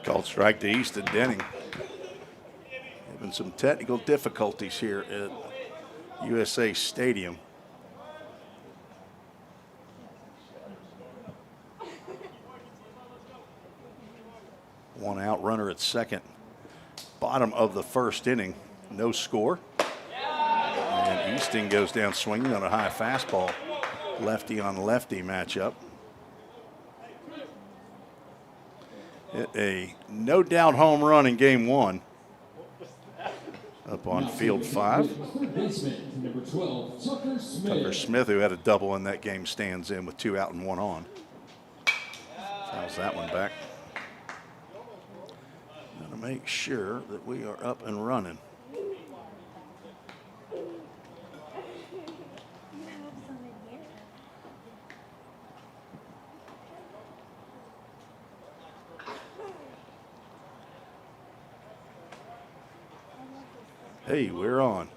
Called strike to Easton Denning. Having some technical difficulties here at USA Stadium. One out runner at second. Bottom of the first inning. No score. And Easton goes down swinging on a high fastball. Lefty on lefty matchup. Hit a no doubt home run in game one. Up on field 5. Tucker Smith, who had a double in that game, stands in with 2 out and 1 on. Fouls that one back. Gotta make sure that we are up and running. Hey, we're on.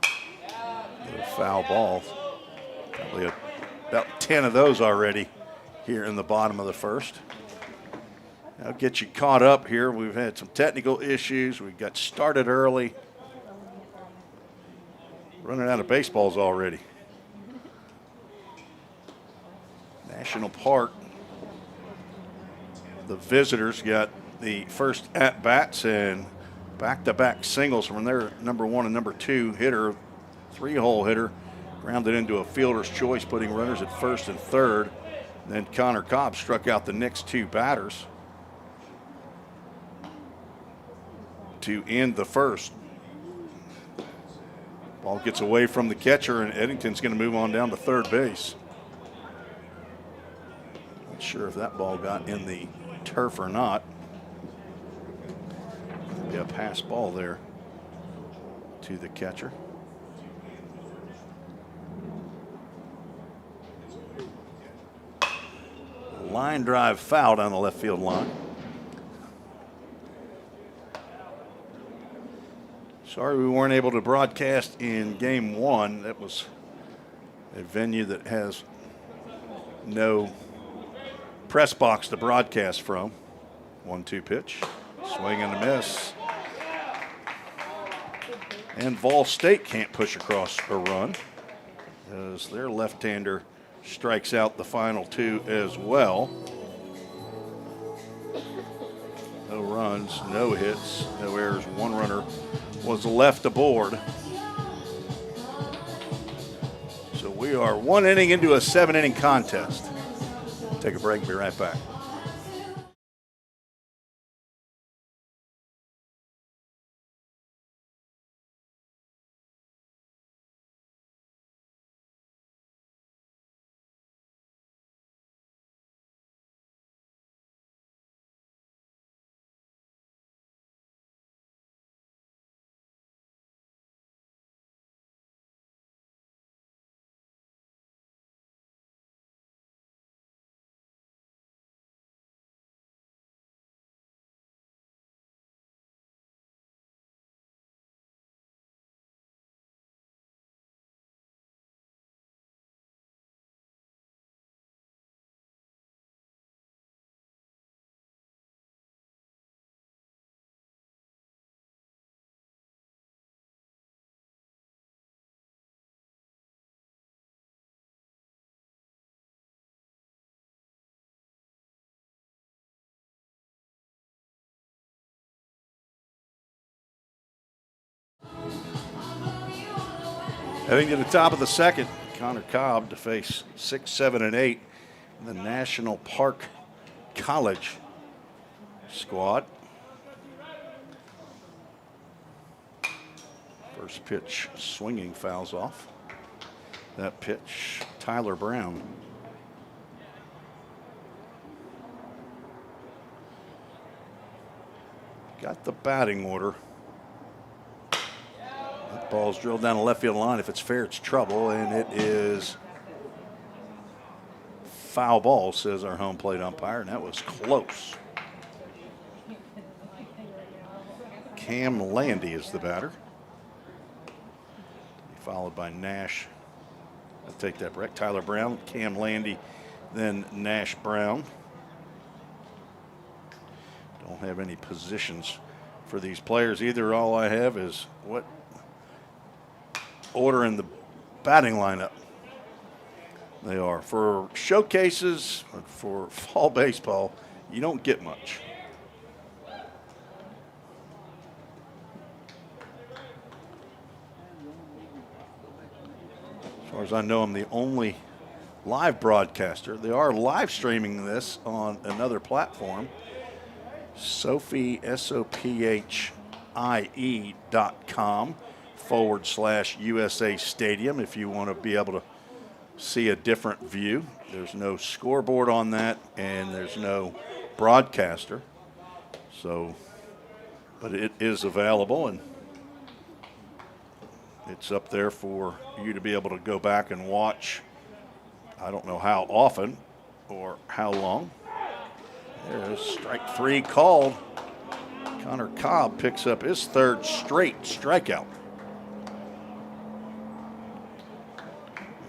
A foul ball. Probably about 10 of those already here in the bottom of the first. I'll get you caught up here. We've had some technical issues. We got started early. Running out of baseballs already. National Park. The visitors got the first at-bats and back-to-back singles from their number 1 and number 2 hitter, 3-hole hitter, grounded into a fielder's choice, putting runners at first and third. Then Connor Cobb struck out the next 2 batters to end the first. Ball gets away from the catcher, and Eddington's going to move on down to third base. Not sure if that ball got in the turf or not. Be a pass ball there to the catcher. Line drive foul down the left field line. Sorry we weren't able to broadcast in game 1. That was a venue that has no press box to broadcast from. 1-2 pitch. Swing and a miss. And Vol State can't push across a run as their left-hander strikes out the final 2 as well. No runs, no hits, no errors. 1 runner was left aboard. So we are 1 inning into a 7-inning contest. Take a break and be right back. Heading to the top of the second, Connor Cobb to face 6, 7, and 8 in the National Park College squad. First pitch swinging, fouls off. That pitch, Tyler Brown. Got the batting order. That ball's drilled down the left field line. If it's fair, it's trouble, and it is foul ball, says our home plate umpire, and that was close. Cam Landy is the batter. Followed by Nash. I'll take that, Breck. Tyler Brown, Cam Landy, then Nash Brown. Don't have any positions for these players either. All I have is what order in the batting lineup they are. For showcases, for fall baseball, you don't get much. As far as I know, I'm the only live broadcaster. They are live streaming this on another platform, Sophie, SOPHIE.com/USA Stadium if you want to be able to see a different view. There's no scoreboard on that, and there's no broadcaster. So, but it is available, and it's up there for you to be able to go back and watch. I don't know how often or how long. There's strike 3 called. Connor Cobb picks up his 3rd straight strikeout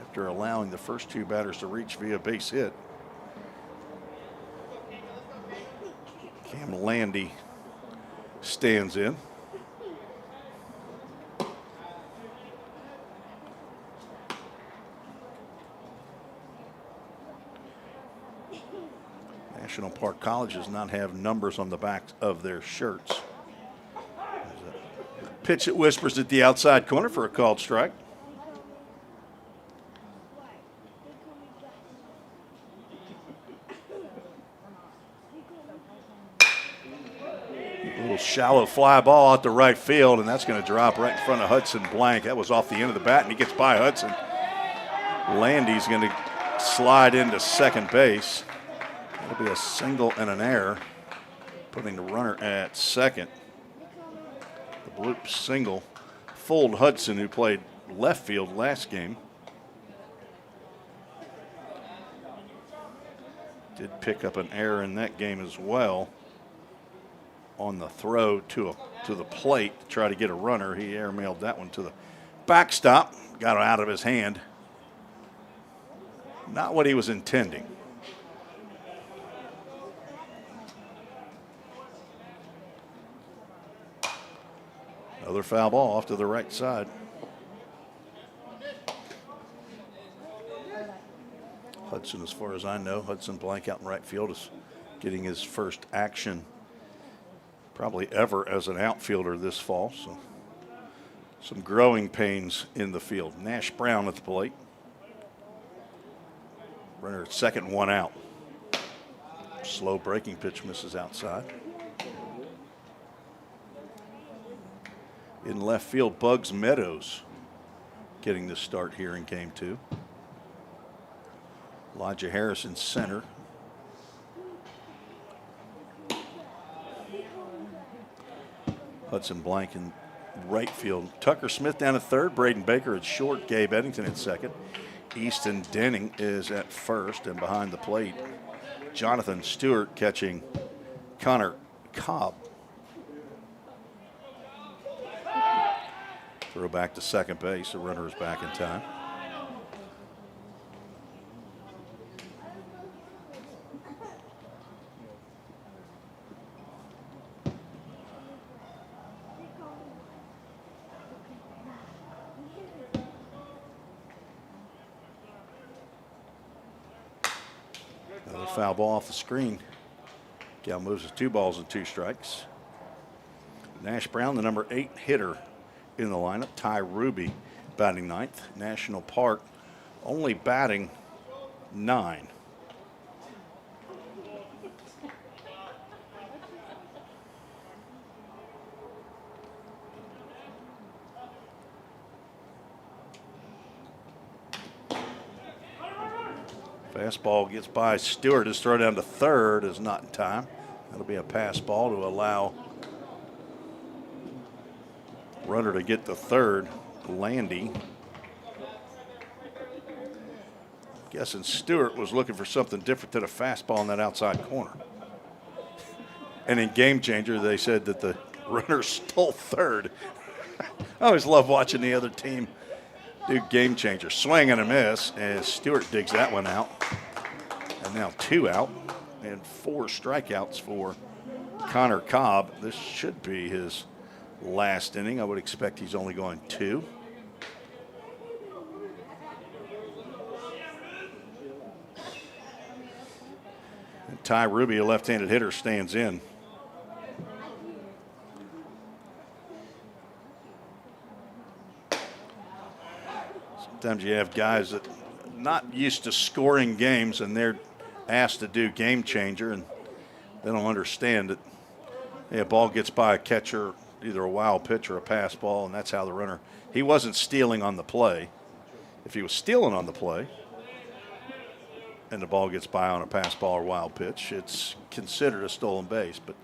after allowing the first 2 batters to reach via base hit. Cam Landy stands in. National Park College does not have numbers on the backs of their shirts. Pitch that whispers at the outside corner for a called strike. A little shallow fly ball out to right field, and that's going to drop right in front of Hudson Blank. That was off the end of the bat, and he gets by Hudson. Landy's going to slide into second base. That'll be a single and an error, putting the runner at second. The bloop single fooled Hudson, who played left field last game. Did pick up an error in that game as well on the throw to the plate to try to get a runner. He airmailed that one to the backstop, got it out of his hand. Not what he was intending. Another foul ball off to the right side. Hudson, as far as I know, Hudson Blank out in right field is getting his first action probably ever as an outfielder this fall. So some growing pains in the field. Nash Brown at the plate. Runner at second, 1 out. Slow breaking pitch misses outside. In left field, Bugs Meadows getting the start here in game 2. Elijah Harris in center. Hudson Blank in right field. Tucker Smith down at third. Braden Baker at short. Gabe Eddington at second. Easton Denning is at first, and behind the plate, Jonathan Stewart catching Connor Cobb. Throw back to second base. The runner is back in time. Another foul ball off the screen. Gal moves to 2 balls and 2 strikes. Nash Brown, the number 8 hitter in the lineup. Ty Ruby batting 9th. National Park only batting 9. Fastball gets by Stewart. His throw down to third is not in time. That'll be a pass ball to allow runner to get to third. Landy. Guessing Stewart was looking for something different than a fastball in that outside corner. And in Game Changer, they said that the runner stole third. I always love watching the other team do Game Changer. Swing and a miss as Stewart digs that one out. And now 2 out and 4 strikeouts for Connor Cobb. This should be his last inning. I would expect he's only going 2. And Ty Ruby, a left-handed hitter, stands in. Sometimes you have guys that not used to scoring games and they're asked to do game changer and they don't understand it. Hey, a ball gets by a catcher, either a wild pitch or a pass ball, and that's how the runner, he wasn't stealing on the play. If he was stealing on the play and the ball gets by on a pass ball or wild pitch, it's considered a stolen base, but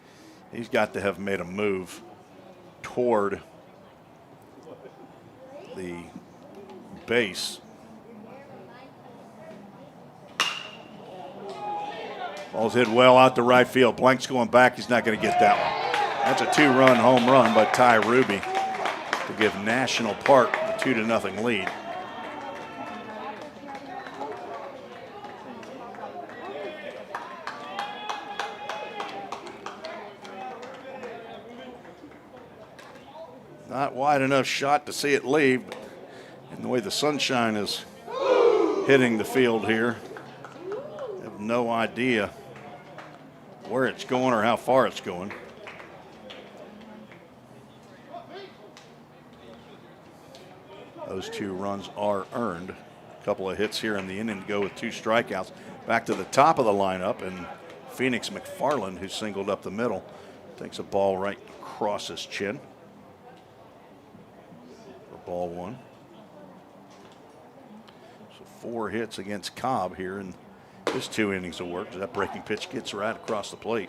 he's got to have made a move toward the base. Ball's hit well out to right field. Blank's going back. He's not going to get that one. That's a 2-run home run by Ty Ruby to give National Park a 2-0 lead. Not wide enough shot to see it leave, but in the way the sunshine is hitting the field here, I have no idea where it's going or how far it's going. Those 2 runs are earned. A couple of hits here in the inning to go with 2 strikeouts. Back to the top of the lineup, and Phoenix McFarland, who singled up the middle, takes a ball right across his chin. For ball 1. So 4 hits against Cobb here in his 2 innings of work. That breaking pitch gets right across the plate.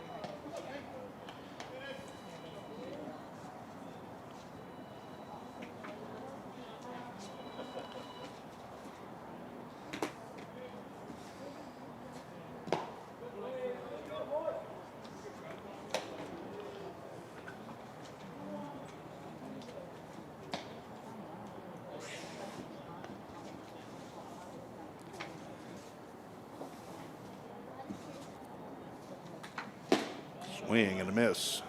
Swing and a miss.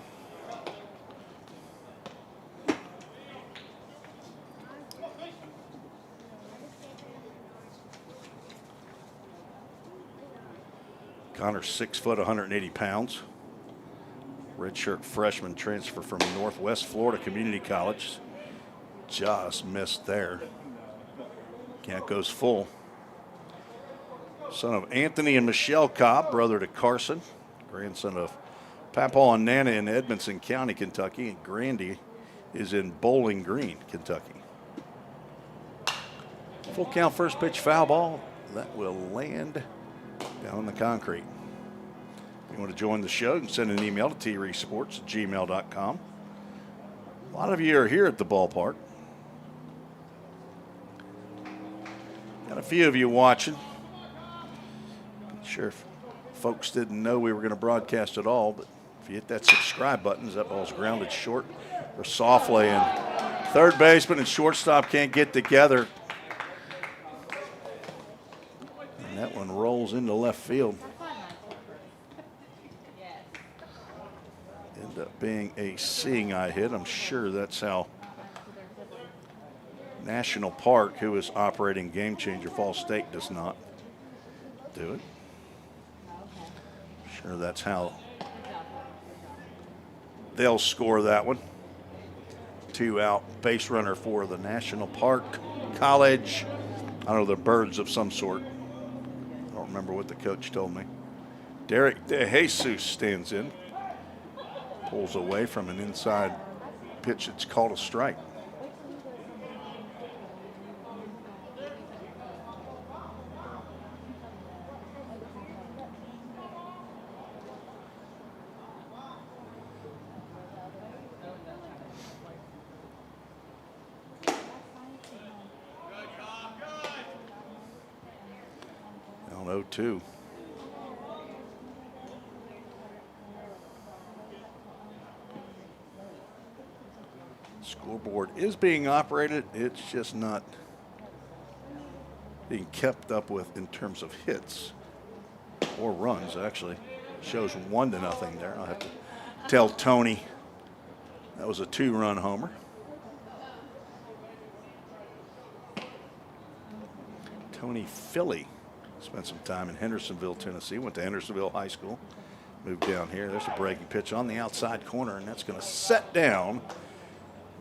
Connor's 6 foot, 180 pounds. Redshirt freshman transfer from Northwest Florida Community College. Just missed there. Count goes full. Son of Anthony and Michelle Cobb, brother to Carson, grandson of Papaw and Nana in Edmonson County, Kentucky, and Grandy is in Bowling Green, Kentucky. Full count, first pitch, foul ball. That will land down on the concrete. If you want to join the show, you can send an email to treesports@gmail.com. A lot of you are here at the ballpark. Got a few of you watching. Not sure if folks didn't know we were going to broadcast at all, but if you hit that subscribe button, that ball's grounded short or softly, and third baseman and shortstop can't get together. And that one rolls into left field. End up being a seeing eye hit. I'm sure that's how National Park, who is operating game changer, Fall State does not do it. Sure, that's how they'll score that one. 2 out base runner for the National Park College. I don't know, they're birds of some sort. I don't remember what the coach told me. Derek DeJesus stands in. Pulls away from an inside pitch that's called a strike. Down 0-2. Scoreboard is being operated. It's just not being kept up with in terms of hits or runs. It actually shows 1-0 there. I'll have to tell Tony that was a 2-run homer. Tony Philly spent some time in Hendersonville, Tennessee. Went to Hendersonville High School. Moved down here. There's a breaking pitch on the outside corner, and that's going to set down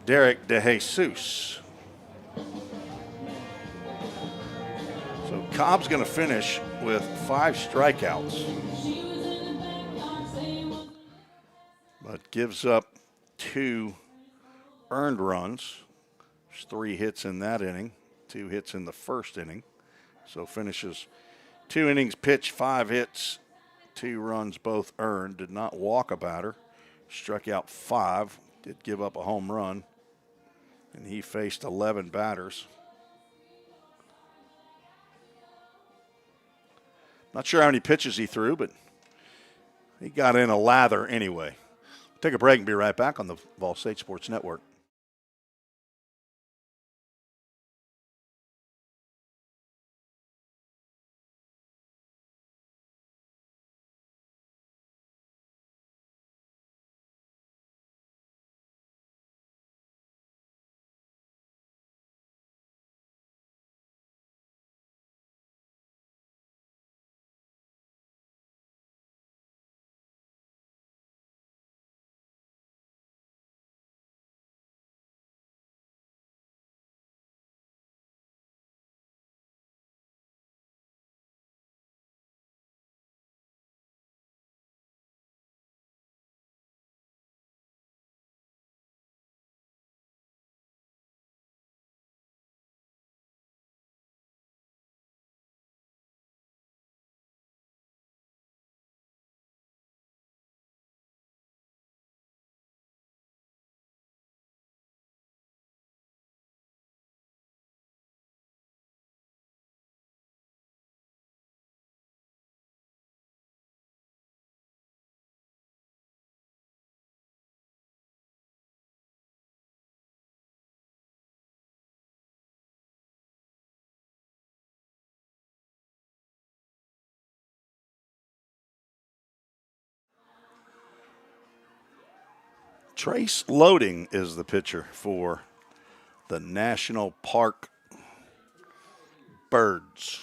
Derek DeJesus. So Cobb's going to finish with 5 strikeouts, but gives up 2 earned runs. There's 3 hits in that inning, 2 hits in the first inning. So finishes 2 innings pitched, 5 hits, 2 runs both earned. Did not walk a batter. Struck out 5. Did give up a home run. And he faced 11 batters. Not sure how many pitches he threw, but he got in a lather anyway. Take a break and be right back on the Vol State Sports Network. Trace Loading is the pitcher for the National Park Birds.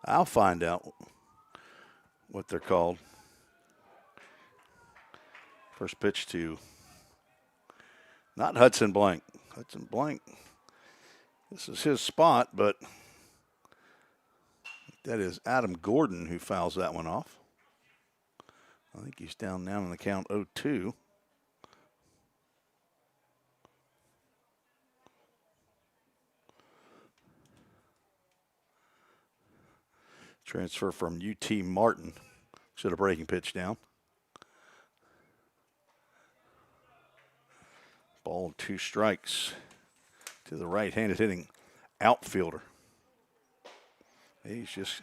I'll find out what they're called. First pitch to not Hudson Blank. Hudson Blank, this is his spot, but that is Adam Gordon who fouls that one off. I think he's down now in the count 0-2. Transfer from UT Martin. Should have breaking pitch down. Ball 2 strikes to the right-handed hitting outfielder. He's just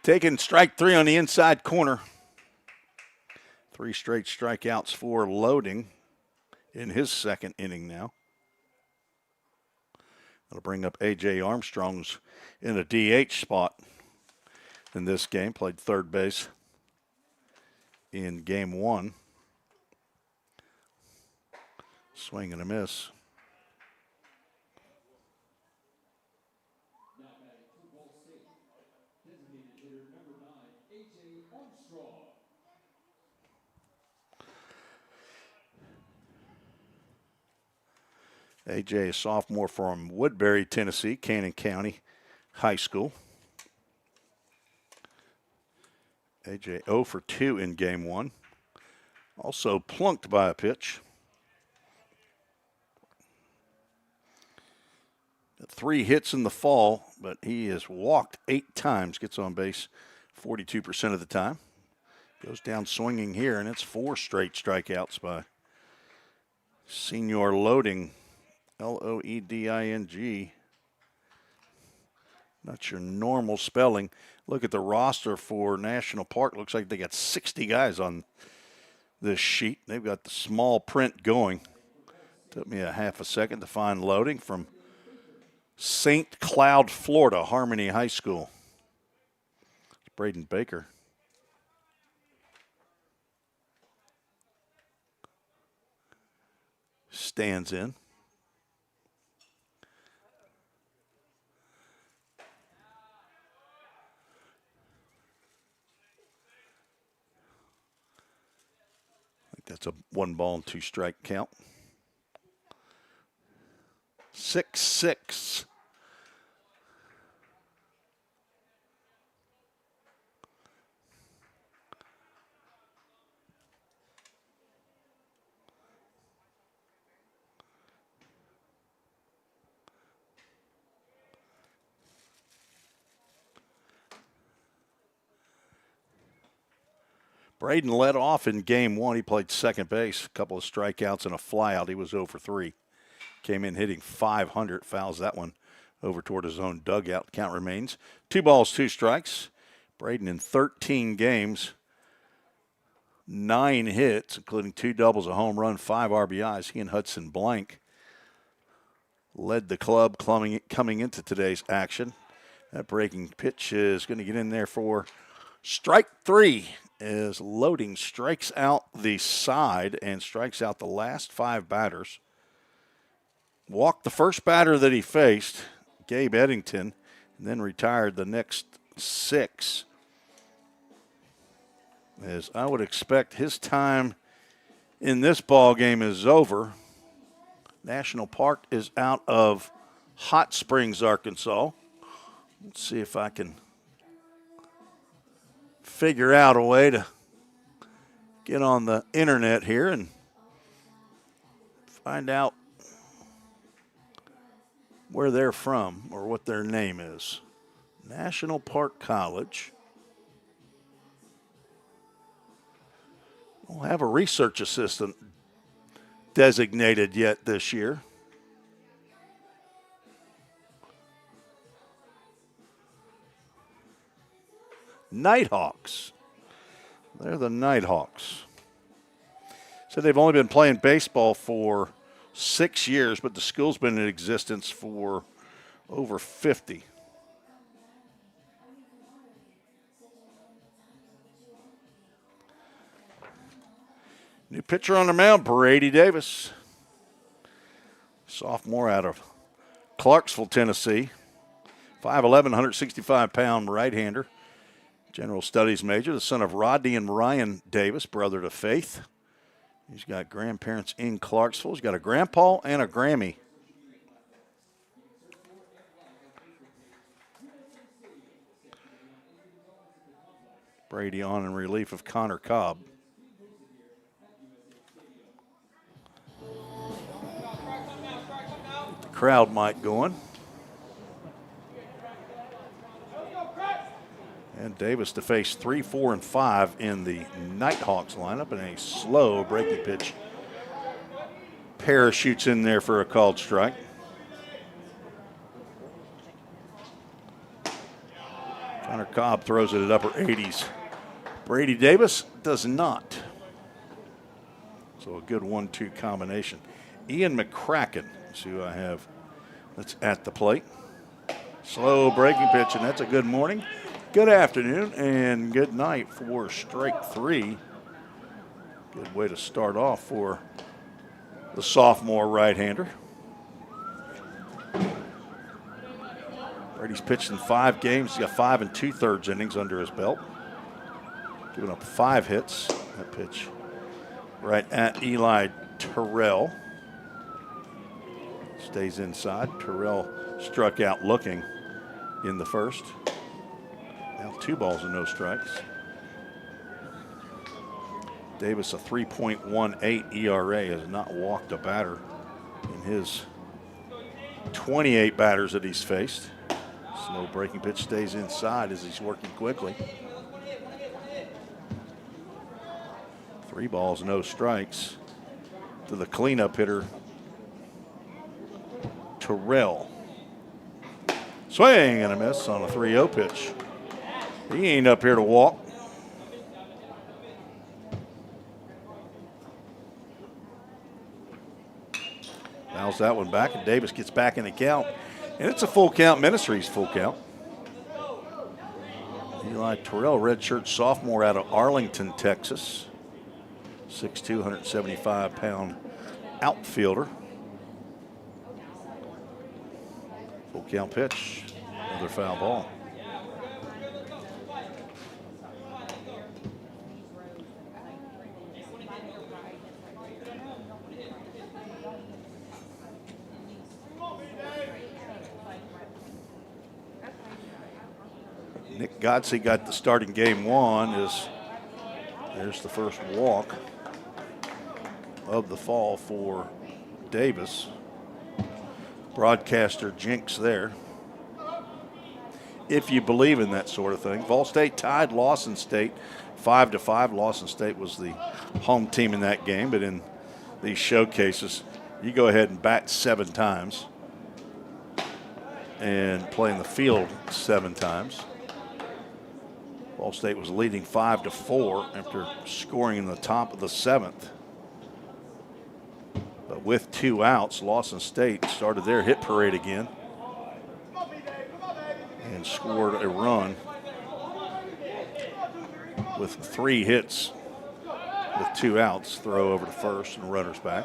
taking strike 3 on the inside corner. 3 straight strikeouts for Loading in his second inning now. That'll bring up A.J. Armstrong's in a DH spot in this game. Played third base in game 1. Swing and a miss. A.J., a sophomore from Woodbury, Tennessee, Cannon County High School. A.J. 0 for 2 in game 1. Also plunked by a pitch. 3 hits in the fall, but he has walked 8 times, gets on base 42% of the time. Goes down swinging here, and it's 4 straight strikeouts by Senior Loading. Loeding. Not your normal spelling. Look at the roster for National Park. Looks like they got 60 guys on this sheet. They've got the small print going. Took me a half a second to find Loading from St. Cloud, Florida, Harmony High School. Braden Baker stands in. I think that's a 1-ball-and-2-strike count. 6-6. Braden led off in game one. He played second base, a couple of strikeouts and a flyout. He was 0 for 3. Came in hitting .500, fouls that one over toward his own dugout. Count remains 2 balls, 2 strikes. Braden in 13 games, 9 hits, including 2 doubles, a home run, 5 RBIs. He and Hudson Blank led the club coming into today's action. That breaking pitch is going to get in there for strike 3. As Loading strikes out the side and strikes out the last 5 batters. Walked the first batter that he faced, Gabe Eddington, and then retired the next 6. As I would expect, his time in this ball game is over. National Park is out of Hot Springs, Arkansas. Let's see if I can figure out a way to get on the internet here and find out where they're from or what their name is. National Park College. We'll have a research assistant designated yet this year. Nighthawks. They're the Nighthawks. So they've only been playing baseball for 6 years, but the school's been in existence for over 50. New pitcher on the mound, Brady Davis. Sophomore out of Clarksville, Tennessee. 5'11", 165-pound right-hander. General Studies major, the son of Rodney and Ryan Davis, brother to Faith. He's got grandparents in Clarksville. He's got a grandpa and a Grammy. Brady on in relief of Connor Cobb. The crowd might going. And Davis to face 3, 4, and 5 in the Nighthawks lineup, and a slow breaking pitch parachutes in there for a called strike. Connor Cobb throws it at upper 80s. Brady Davis does not. So a good 1-2 combination. Ian McCracken is who I have that's at the plate. Slow breaking pitch, and that's a good morning. Good afternoon and good night for strike 3. Good way to start off for the sophomore right-hander. Brady's pitched in 5 games. He's got 5 2/3 innings under his belt. Giving up 5 hits. That pitch right at Eli Terrell. Stays inside. Terrell struck out looking in the first. Now 2 balls and no strikes. Davis, a 3.18 ERA, has not walked a batter in his 28 batters that he's faced. Slow breaking pitch stays inside as he's working quickly. 3 balls, no strikes to the cleanup hitter, Terrell. Swing and a miss on a 3-0 pitch. He ain't up here to walk. Fouls that one back, and Davis gets back in the count. And it's a full count. Ministries full count. Eli Terrell, redshirt sophomore out of Arlington, Texas. 6'2", 175-pound outfielder. Full count pitch. Another foul ball. Nick Godsey got the start in game one. There's the first walk of the fall for Davis. Broadcaster jinx there. If you believe in that sort of thing. Vol State tied Lawson State 5-5. Lawson State was the home team in that game, but in these showcases, you go ahead and bat 7 times and play in the field 7 times. Vol State was leading 5-4 after scoring in the top of the 7th. But with 2 outs, Lawson State started their hit parade again and scored a run with 3 hits with 2 outs, throw over to first and runners back.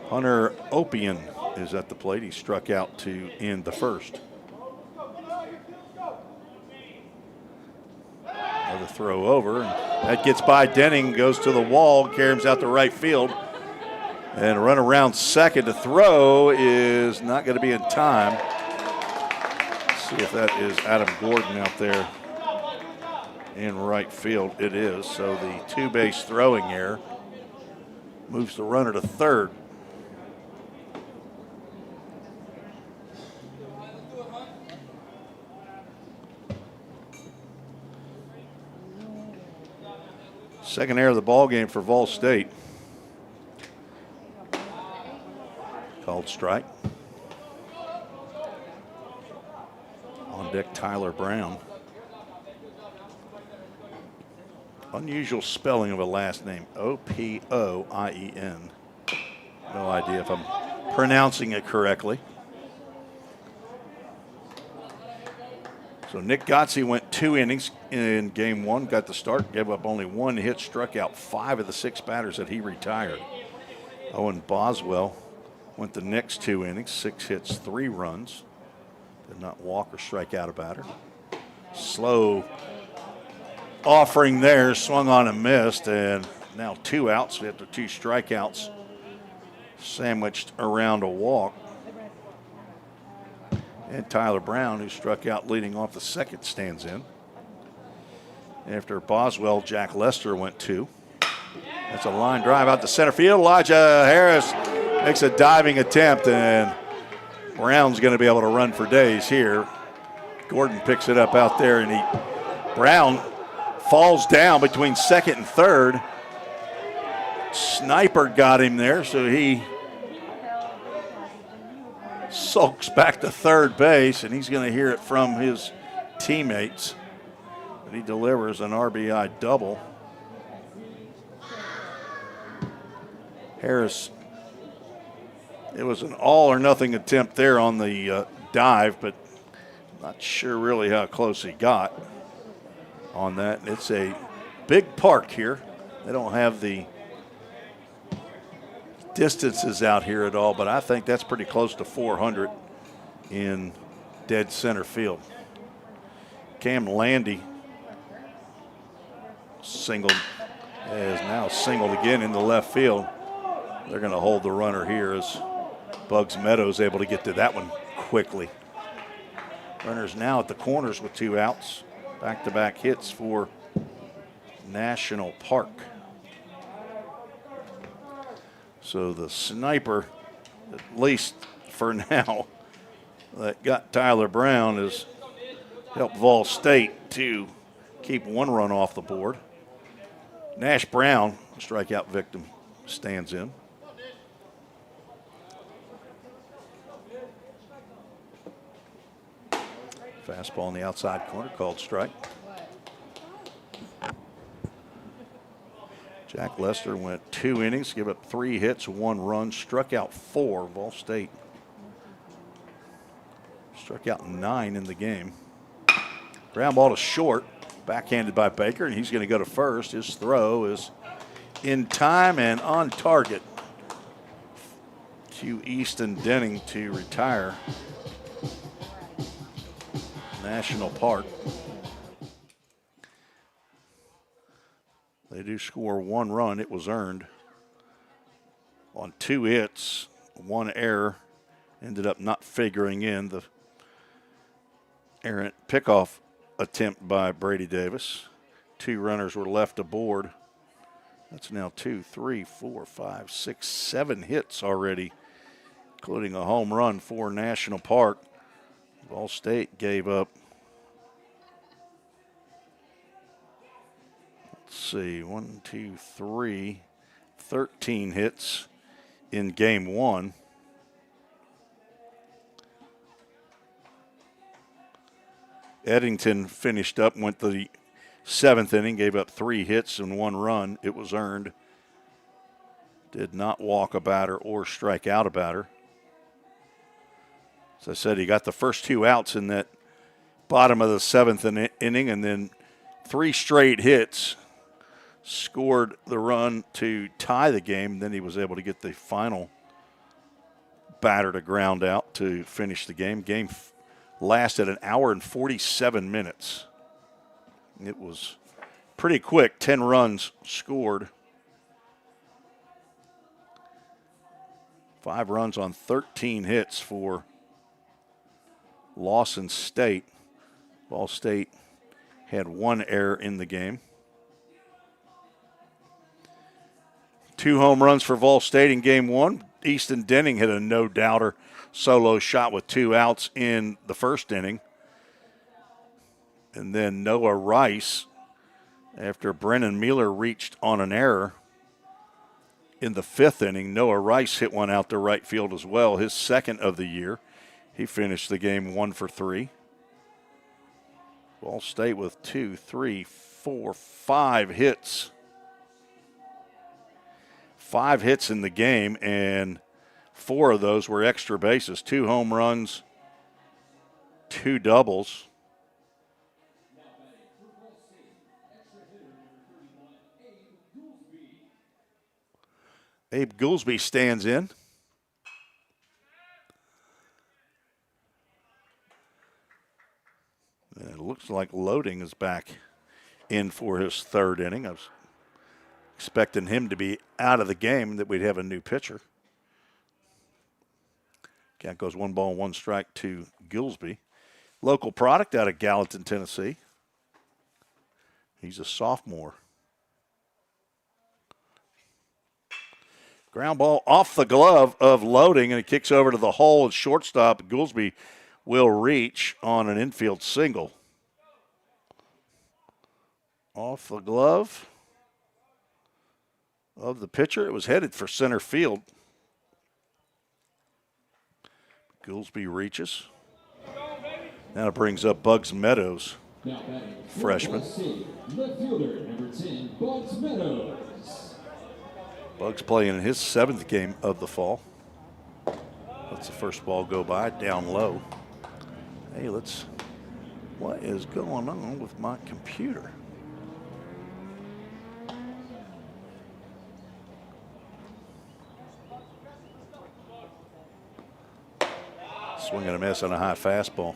Hunter Opian is at the plate. He struck out to end the first. Another throw over, and that gets by Denning, goes to the wall, carries him out to right field. And a run around second to throw is not going to be in time. Let's see if that is Adam Gordon out there in right field. It is. So the 2-base throwing error moves the runner to third. Second error of the ball game for Vol State. Called strike. On deck, Tyler Brown. Unusual spelling of a last name, O-P-O-I-E-N. No idea if I'm pronouncing it correctly. So Nick Godsey went 2 innings in game one, got the start, gave up only 1 hit, struck out 5 of the 6 batters that he retired. Owen Boswell went the next 2 innings, 6 hits, 3 runs. Did not walk or strike out a batter. Slow offering there, swung on and missed, and now 2 outs after 2 strikeouts, sandwiched around a walk. And Tyler Brown, who struck out leading off the second, stands in. After Boswell, Jack Lester went 2. That's a line drive out to center field. Elijah Harris makes a diving attempt, and Brown's going to be able to run for days here. Gordon picks it up out there, and Brown falls down between second and third. Sniper got him there, so he sulks back to third base, and he's going to hear it from his teammates. But he delivers an RBI double. Harris, it was an all or nothing attempt there on the dive, but not sure really how close he got on that. It's a big park here. They don't have the distances out here at all, but I think that's pretty close to 400 in dead center field. Cam Landy singled, is now singled again in the left field. They're going to hold the runner here as Bugs Meadows able to get to that one quickly. Runners now at the corners with 2 outs. Back-to-back hits for National Park. So the sniper, at least for now, that got Tyler Brown has helped Vol State to keep 1 run off the board. Nash Brown, strikeout victim, stands in. Fastball in the outside corner, called strike. Jack Lester went 2 innings, gave up 3 hits, 1 run, struck out 4. Vol State struck out 9 in the game. Ground ball to short, backhanded by Baker, and he's going to go to first. His throw is in time and on target. Cue Easton Denning to retire. National Park. They do score 1 run. It was earned on 2 hits, 1 error. Ended up not figuring in the errant pickoff attempt by Brady Davis. 2 runners were left aboard. That's now 2, 3, 4, 5, 6, 7 hits already, including a home run for National Park. Ball State gave up, let's see, 1, 2, 3, 13 hits in game 1. Eddington finished up, went the 7th inning, gave up 3 hits and 1 run. It was earned. Did not walk a batter or strike out a batter. As I said, he got the first 2 outs in that bottom of the 7th inning, and then 3 straight hits. Scored the run to tie the game. Then he was able to get the final batter to ground out to finish the game. Game lasted 1 hour and 47 minutes. It was pretty quick. 10 runs scored. 5 runs on 13 hits for Lawson State. Ball State had 1 error in the game. 2 home runs for Vol State in game 1. Easton Denning hit a no-doubter solo shot with 2 outs in the 1st inning. And then Noah Rice, after Brennan Mueller reached on an error in the 5th inning, Noah Rice hit one out to right field as well, his 2nd of the year. He finished the game 1 for 3. Ball State with 2, 3, 4, 5 hits. 5 hits in the game, and 4 of those were extra bases. 2 home runs, 2 doubles. Abe Goolsby stands in. And it looks like Loading is back in for his 3rd inning. I was expecting him to be out of the game, that we'd have a new pitcher. Count goes 1 ball, 1 strike to Goolsby. Local product out of Gallatin, Tennessee. He's a sophomore. Ground ball off the glove of Loading, and it kicks over to the hole at shortstop. Goolsby will reach on an infield single. Off the glove of the pitcher. It was headed for center field. Goolsby reaches. Now it brings up Bugs Meadows, freshman. Left fielder, number 10, Bugs Meadows. Bugs playing in his 7th game of the fall. Lets the first ball go by, down low. Hey, what is going on with my computer? Swing and a miss on a high fastball.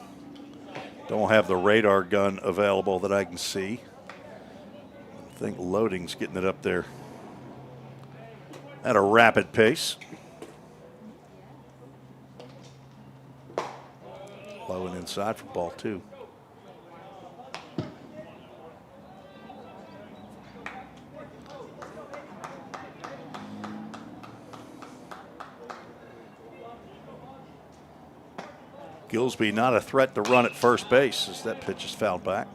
Don't have the radar gun available that I can see. I think Loading's getting it up there at a rapid pace. Low and inside for ball 2. Goolsby not a threat to run at first base as that pitch is fouled back.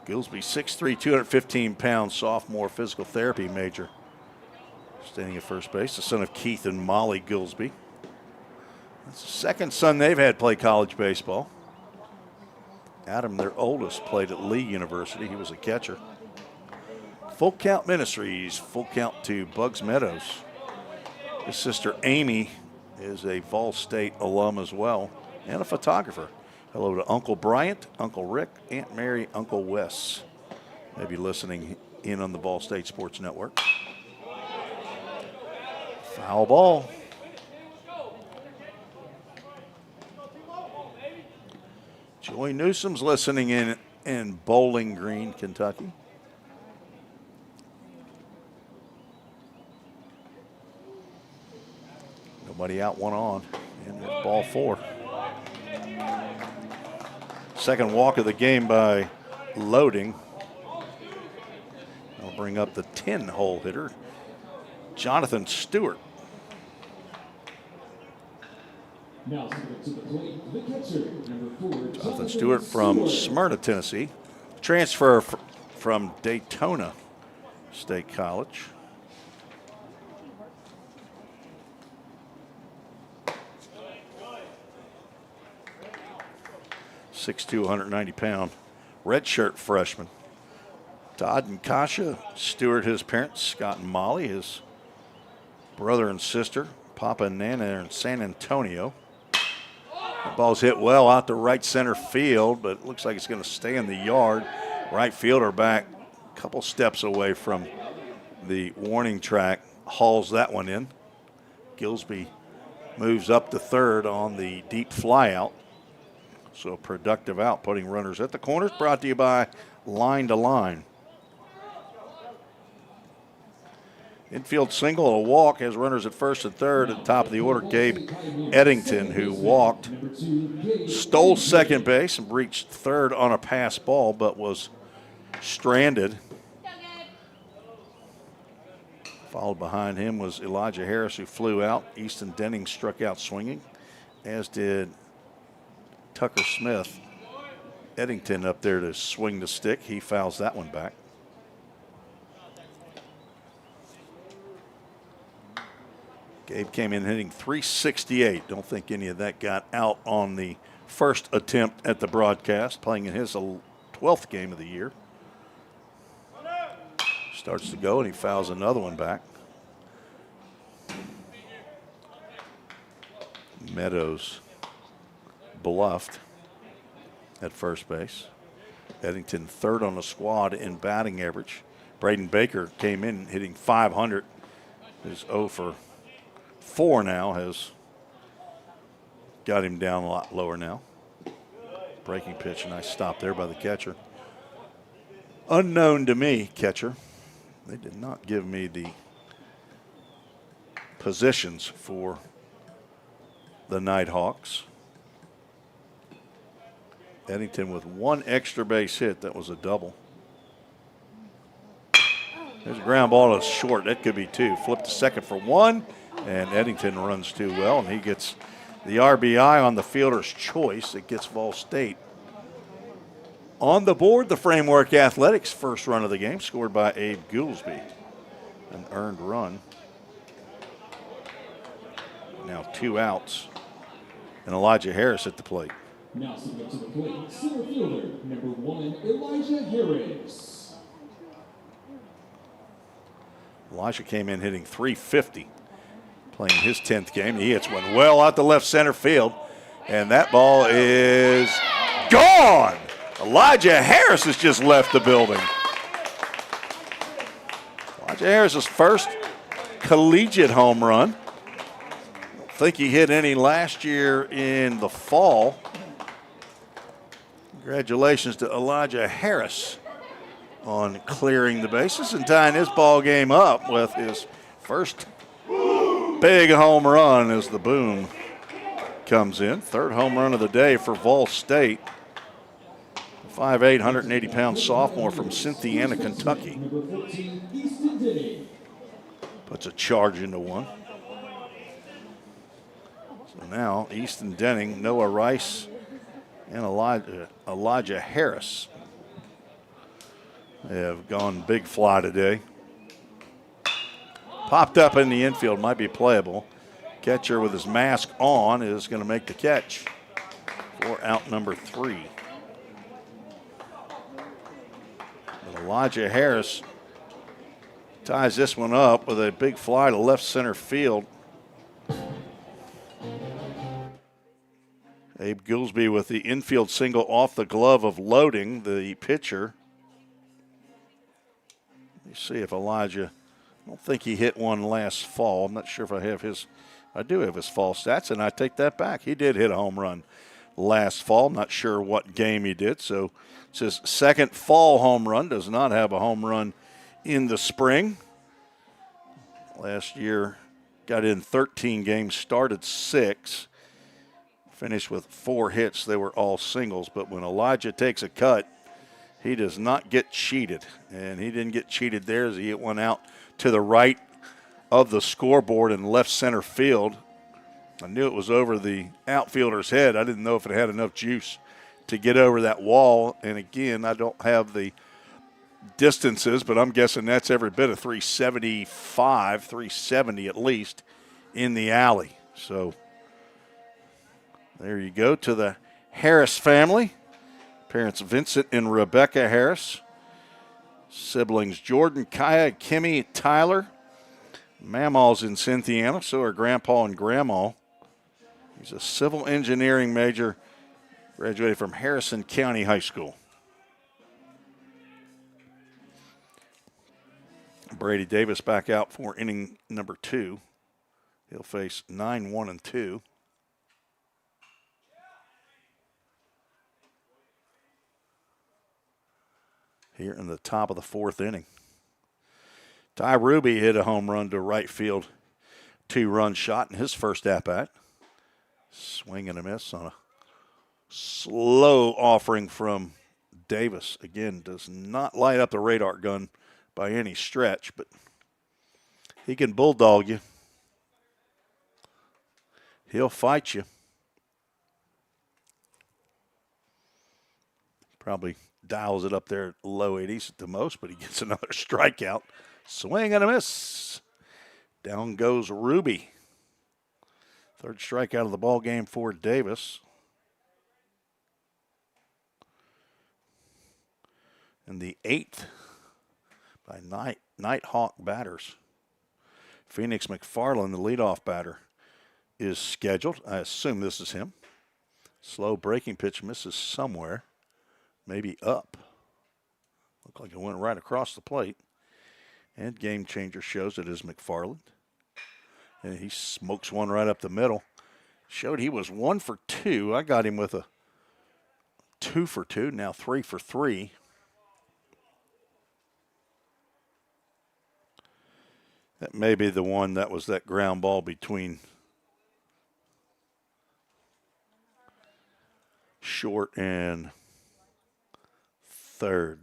Goolsby, 6'3", 215-pound sophomore physical therapy major. Standing at first base, the son of Keith and Molly Goolsby. That's the 2nd son they've had play college baseball. Adam, their oldest, played at Lee University. He was a catcher. Full Count Ministries, full count to Bugs Meadows. His sister Amy is a Vol State alum as well, and a photographer. Hello to Uncle Bryant, Uncle Rick, Aunt Mary, Uncle Wes. maybe listening in on the Ball State Sports Network. Foul ball. Joey Newsom's listening in Bowling Green, Kentucky. Nobody out, one on, and it's ball 4. Second walk of the game by Loading. I'll bring up the 10-hole hitter, Jonathan Stewart. Now to the plate, the catcher, number 4, Jonathan Stewart from Smyrna, Tennessee. Transfer from Daytona State College. .6'2", 190-pound redshirt freshman. Todd and Kasha Stewart, his parents, Scott and Molly, his brother and sister, Papa and Nana are in San Antonio. The ball's hit well out to right center field, but it looks like it's going to stay in the yard. Right fielder back a couple steps away from the warning track, hauls that one in. Gillsby moves up to third on the deep fly out. So a productive out, putting runners at the corners, brought to you by Line to Line. Infield single, a walk, has runners at first and third. At the top of the order, Gabe Eddington, who walked, stole second base and reached third on a pass ball, but was stranded. Followed behind him was Elijah Harris, who flew out. Easton Denning struck out swinging, as did Tucker Smith. Eddington up there to swing the stick. He fouls that one back. Gabe came in hitting .368. Don't think any of that got out on the first attempt at the broadcast, playing in his 12th game of the year. Starts to go, and he fouls another one back. Meadows bluffed at first base. Eddington third on the squad in batting average. Braden Baker came in hitting .500. His 0 for 4 now has got him down a lot lower now. Breaking pitch, a nice stop there by the catcher. Unknown to me, catcher. They did not give me the positions for the Nighthawks. Eddington with one extra base hit. That was a double. There's a ground ball to short. That could be 2. Flip to second for 1, and Eddington runs too well, and he gets the RBI on the fielder's choice. It gets Vol State on the board. The Framework Athletics first run of the game, scored by Abe Goolsby. An earned run. Now 2 outs, and Elijah Harris at the plate. Now submit to the plate, center fielder, number 1, Elijah Harris. Elijah came in hitting .350, playing his 10th game. He hits one well out to left center field, and that ball is gone. Elijah Harris has just left the building. Elijah Harris's first collegiate home run. I don't think he hit any last year in the fall. Congratulations to Elijah Harris on clearing the bases and tying his ball game up with his first big home run as the boom comes in. Third home run of the day for Vol State. 5'8", 180-pound sophomore from Cynthiana, Kentucky. Puts a charge into one. So now Easton Denning, Noah Rice, and Elijah Harris have gone big fly today. Popped up in the infield, might be playable. Catcher with his mask on is going to make the catch for out number 3. But Elijah Harris ties this one up with a big fly to left center field. Abe Goolsby with the infield single off the glove of Loading, the pitcher. You see if Elijah, I don't think he hit one last fall. I'm not sure if I have his, I do have his fall stats, and I take that back. He did hit a home run last fall. Not sure what game he did. So it's his second fall home run. Does not have a home run in the spring. Last year, got in 13 games, started 6, finished with 4 hits. They were all singles. But when Elijah takes a cut, he does not get cheated. And he didn't get cheated there as he hit one out to the right of the scoreboard in left center field. I knew it was over the outfielder's head. I didn't know if it had enough juice to get over that wall. And again, I don't have the distances, but I'm guessing that's every bit of 375, 370 at least in the alley. So there you go to the Harris family. Parents Vincent and Rebecca Harris. Siblings Jordan, Kaya, Kimmy, Tyler. Mamaw's in Cynthiana, so are Grandpa and Grandma. He's a civil engineering major, graduated from Harrison County High School. Brady Davis back out for inning number 2. He'll face 9-1-2. Here in the top of the 4th inning. Ty Ruby hit a home run to right field, 2-run shot in his first at-bat. Swing and a miss on a slow offering from Davis. Again, does not light up the radar gun by any stretch, but he can bulldog you. He'll fight you. Probably dials it up there at low 80s at the most, but he gets another strikeout. Swing and a miss. Down goes Ruby. 3rd strikeout of the ball game for Davis. And the 8th by Nighthawk batters. Phoenix McFarland, the leadoff batter, is scheduled. I assume this is him. Slow breaking pitch misses somewhere. Maybe up. Looked like it went right across the plate. And Game Changer shows it is McFarland. And he smokes one right up the middle. Showed he was 1 for 2. I got him with a 2 for 2, now 3 for 3. That may be the one that was that ground ball between short and third.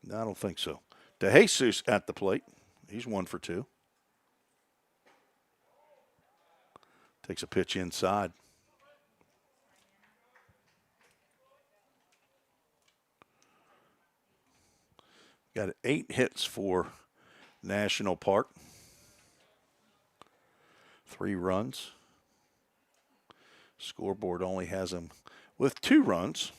No, I don't think so. DeJesus at the plate. He's 1 for 2. Takes a pitch inside. Got 8 hits for National Park. 3 runs. Scoreboard only has him with 2 runs.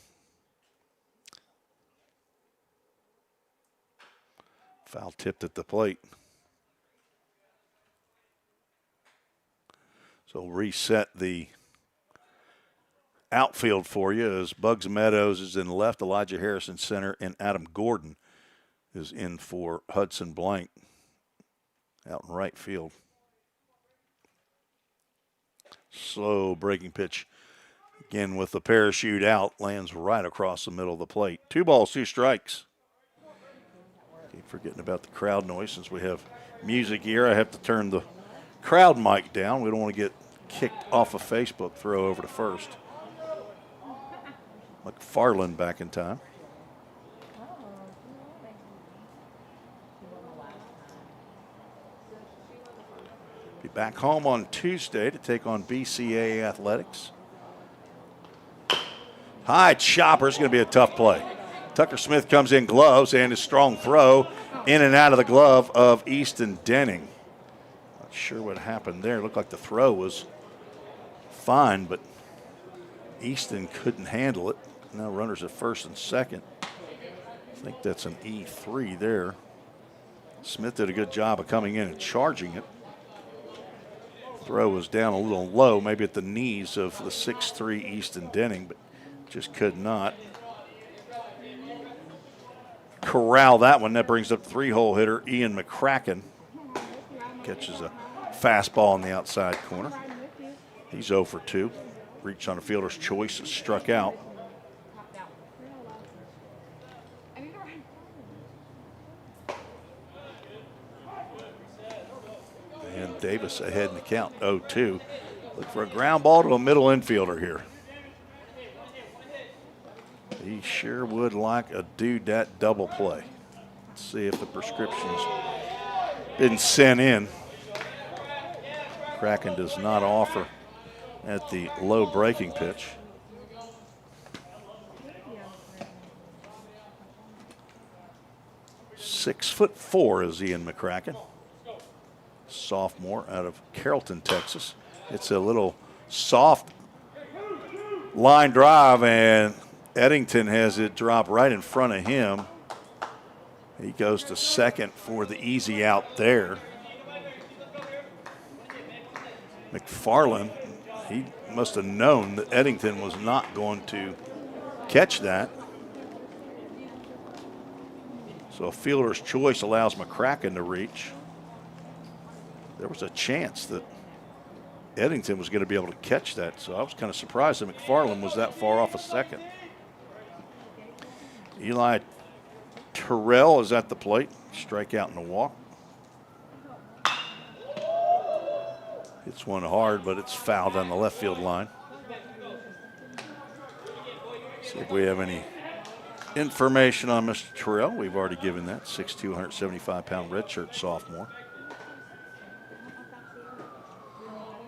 Foul tipped at the plate. So reset the outfield for you as Bugs Meadows is in left, Elijah Harrison center, and Adam Gordon is in for Hudson Blank out in right field. Slow breaking pitch. Again with the parachute out, lands right across the middle of the plate. 2 balls, 2 strikes. Keep forgetting about the crowd noise since we have music here. I have to turn the crowd mic down. We don't want to get kicked off of Facebook. Throw over to first. McFarland back in time. Be back home on Tuesday to take on BCA Athletics. High chopper is going to be a tough play. Tucker Smith comes in gloves and a strong throw in and out of the glove of Easton Denning. Not sure what happened there. Looked like the throw was fine, but Easton couldn't handle it. Now runners at first and second. I think that's an E3 there. Smith did a good job of coming in and charging it. Throw was down a little low, maybe at the knees of the 6'3 Easton Denning, but just could not. corral that one. That brings up 3-hole hitter Ian McCracken. Catches a fastball on the outside corner. He's 0 for 2. Reached on a fielder's choice and struck out. And Davis ahead in the count, 0-2. Look for a ground ball to a middle infielder here. He sure would like a that double play. Let's see if the prescription's been sent in. Kraken does not offer at the low breaking pitch. "6'4" is Ian McCracken, sophomore out of Carrollton, Texas. It's a little soft line drive, and Eddington has it drop right in front of him. He goes to second for the easy out there. McFarland, he must have known that Eddington was not going to catch that. So a fielder's choice allows McCracken to reach. There was a chance that Eddington was going to be able to catch that, so I was kind of surprised that McFarland was that far off a second. Eli Terrell is at the plate. Strikeout and a walk. It's one hard, but it's fouled on the left field line. See if we have any information on Mr. Terrell. We've already given that. 6'2", 175-pound redshirt sophomore.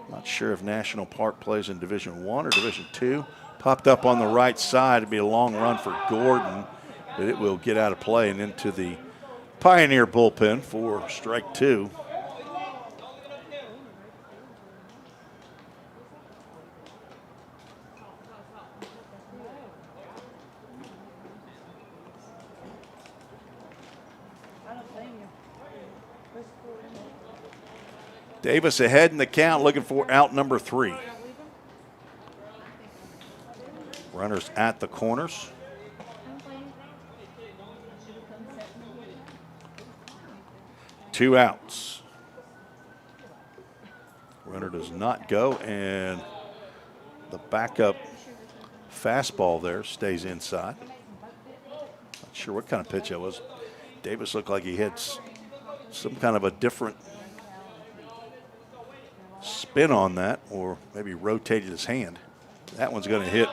Not sure if National Park plays in Division I or Division II. Popped up on the right side. It'd be a long run for Gordon, but it will get out of play and into the Pioneer bullpen for strike 2. Davis ahead in the count, looking for out number 3. Runners at the corners. Two outs. Runner does not go, and the backup fastball there stays inside. Not sure what kind of pitch that was. Davis looked like he had some kind of a different spin on that, or maybe rotated his hand. That one's going to hit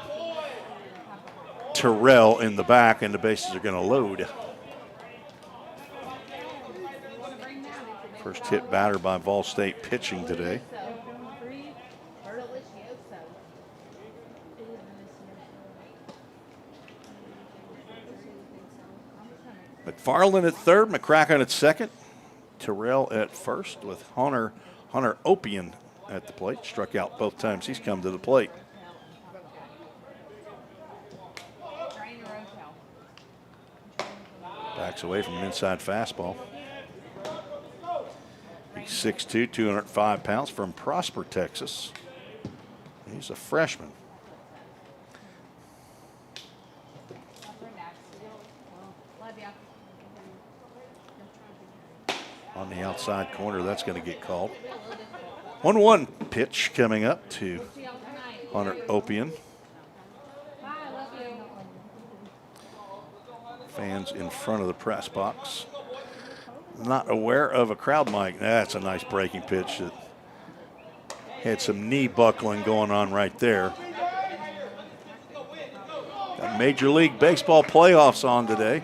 Terrell in the back, and the bases are going to load. First hit batter by Vol State pitching today. McFarland at third, McCracken at second, Terrell at first with Hunter Opian at the plate. Struck out both times he's come to the plate. Backs away from an inside fastball. He's 6'2", 205 pounds from Prosper, Texas. He's a freshman. On the outside corner, that's going to get called. 1-1 pitch coming up to Hunter Opian. Fans in front of the press box. Not aware of a crowd mic. That's a nice breaking pitch that had some knee buckling going on right there. Got Major League Baseball playoffs on today.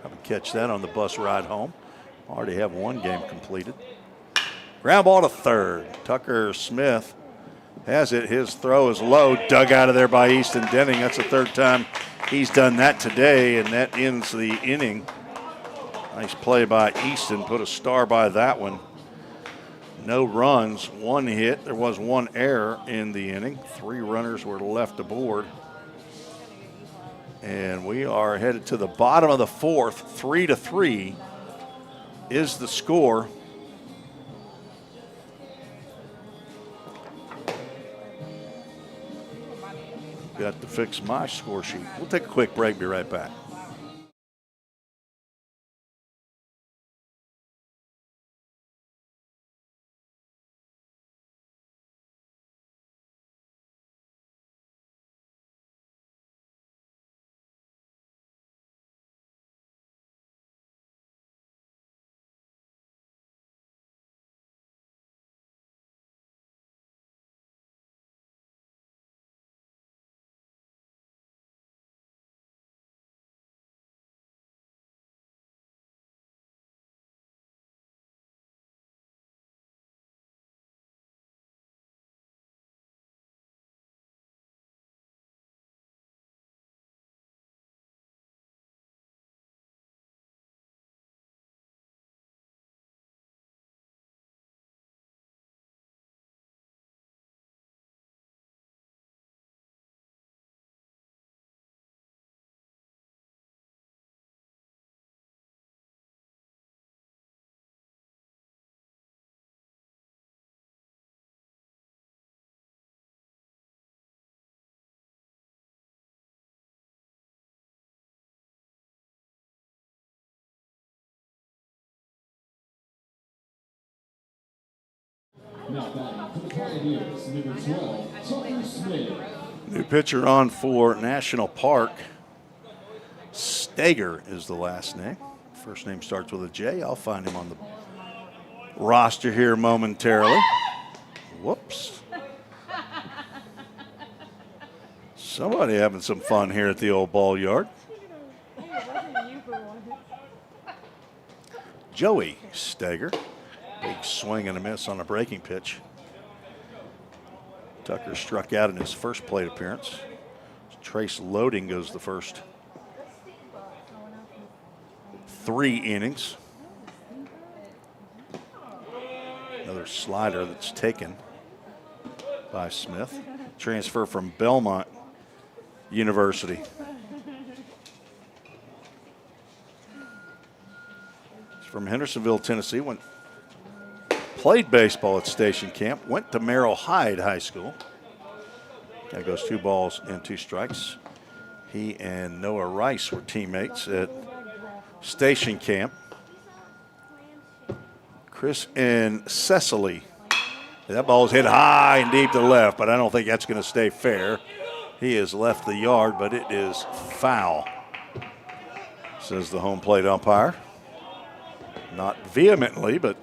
Probably catch that on the bus ride home. Already have one game completed. Ground ball to third. Tucker Smith has it. His throw is low. Dug out of there by Easton Denning. That's the third time he's done that today, and that ends the inning. Nice play by Easton. Put a star by that one. No runs, one hit. There was one error in the inning. 3 runners were left aboard. And we are headed to the bottom of the fourth. 3-3 is the score. Got to fix my score sheet. We'll take a quick break. Be right back. Now batting for the Pioneers, number 12, Tucker Smith. New pitcher on for National Park. Stager is the last name. First name starts with a J. I'll find him on the roster here momentarily. Whoops. Somebody having some fun here at the old ball yard. Joey Stager. Big swing and a miss on a breaking pitch. Tucker struck out in his first plate appearance. Trace Loading goes the first 3 innings. Another slider that's taken by Smith. Transfer from Belmont University. He's from Hendersonville, Tennessee. Played baseball at Station Camp. Went to Merrill Hyde High School. That goes 2 balls and 2 strikes. He and Noah Rice were teammates at Station Camp. Chris and Cecily. That ball is hit high and deep to the left, but I don't think that's going to stay fair. He has left the yard, but it is foul, says the home plate umpire. Not vehemently, but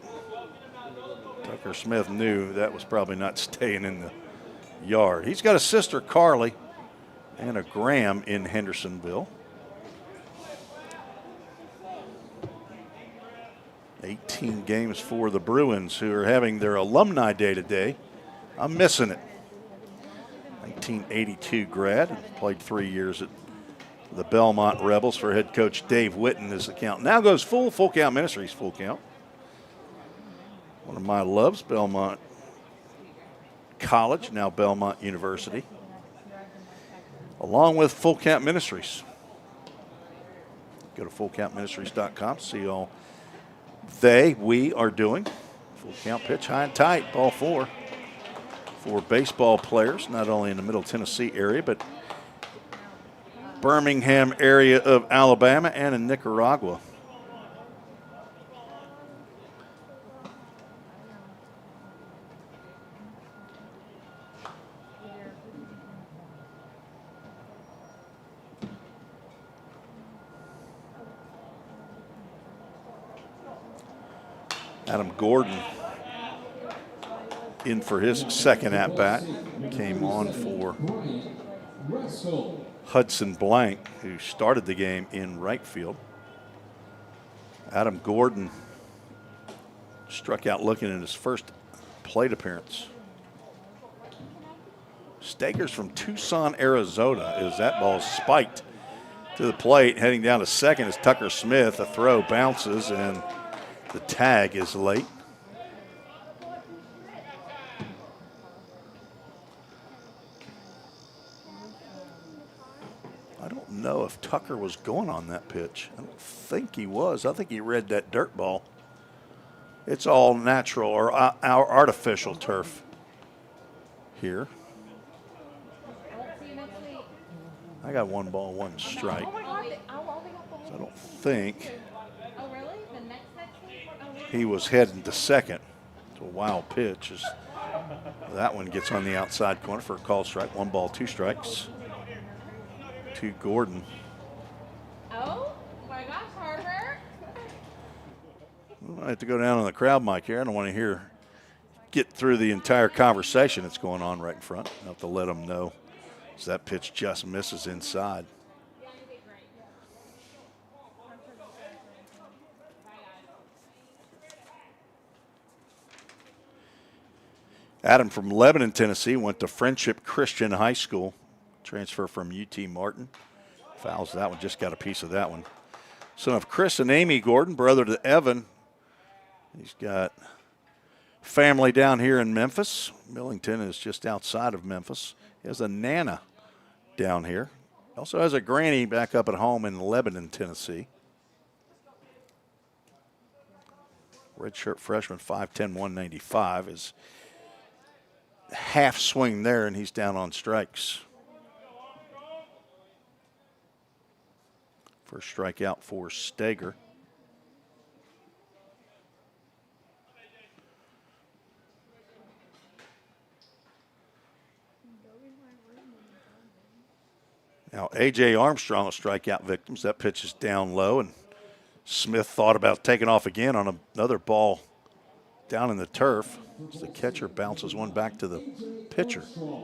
Tucker Smith knew that was probably not staying in the yard. He's got a sister, Carly, and a Graham in Hendersonville. 18 games for the Bruins, who are having their alumni day today. I'm missing it. 1982 grad, played 3 years at the Belmont Rebels for head coach Dave Witten as the count. Now goes full count ministries, full count. One of my loves, Belmont College, now Belmont University, along with Full Count Ministries. Go to fullcountministries.com, see all we are doing. Full count pitch, high and tight, ball 4 for baseball players, not only in the Middle Tennessee area, but Birmingham area of Alabama and in Nicaragua. Adam Gordon in for his second at-bat. Came on for Hudson Blank, who started the game in right field. Adam Gordon struck out looking at his first plate appearance. Stager's from Tucson, Arizona, as that ball spiked to the plate. Heading down to second is Tucker Smith. The throw bounces and the tag is late. I don't know if Tucker was going on that pitch. I don't think he was. I think he read that dirt ball. It's all natural or our artificial turf here. I got 1 ball, 1 strike. So I don't think he was heading to second. It's a wild pitch. That one gets on the outside corner for a called strike. 1 ball, 2 strikes to Gordon. Oh my gosh, Harper. I have to go down on the crowd mic here. I don't want to get through the entire conversation that's going on right in front. I have to let them know. So that pitch just misses inside. Adam from Lebanon, Tennessee, went to Friendship Christian High School. Transfer from UT Martin. Fouls that one, just got a piece of that one. Son of Chris and Amy Gordon, brother to Evan. He's got family down here in Memphis. Millington is just outside of Memphis. He has a Nana down here. Also has a granny back up at home in Lebanon, Tennessee. Redshirt freshman, 5'10", 195 is half swing there, and he's down on strikes. First strikeout for Stager. Now, A.J. Armstrong will strike out victims. That pitch is down low, and Smith thought about taking off again on another ball down in the turf. As the catcher bounces one back to the pitcher. A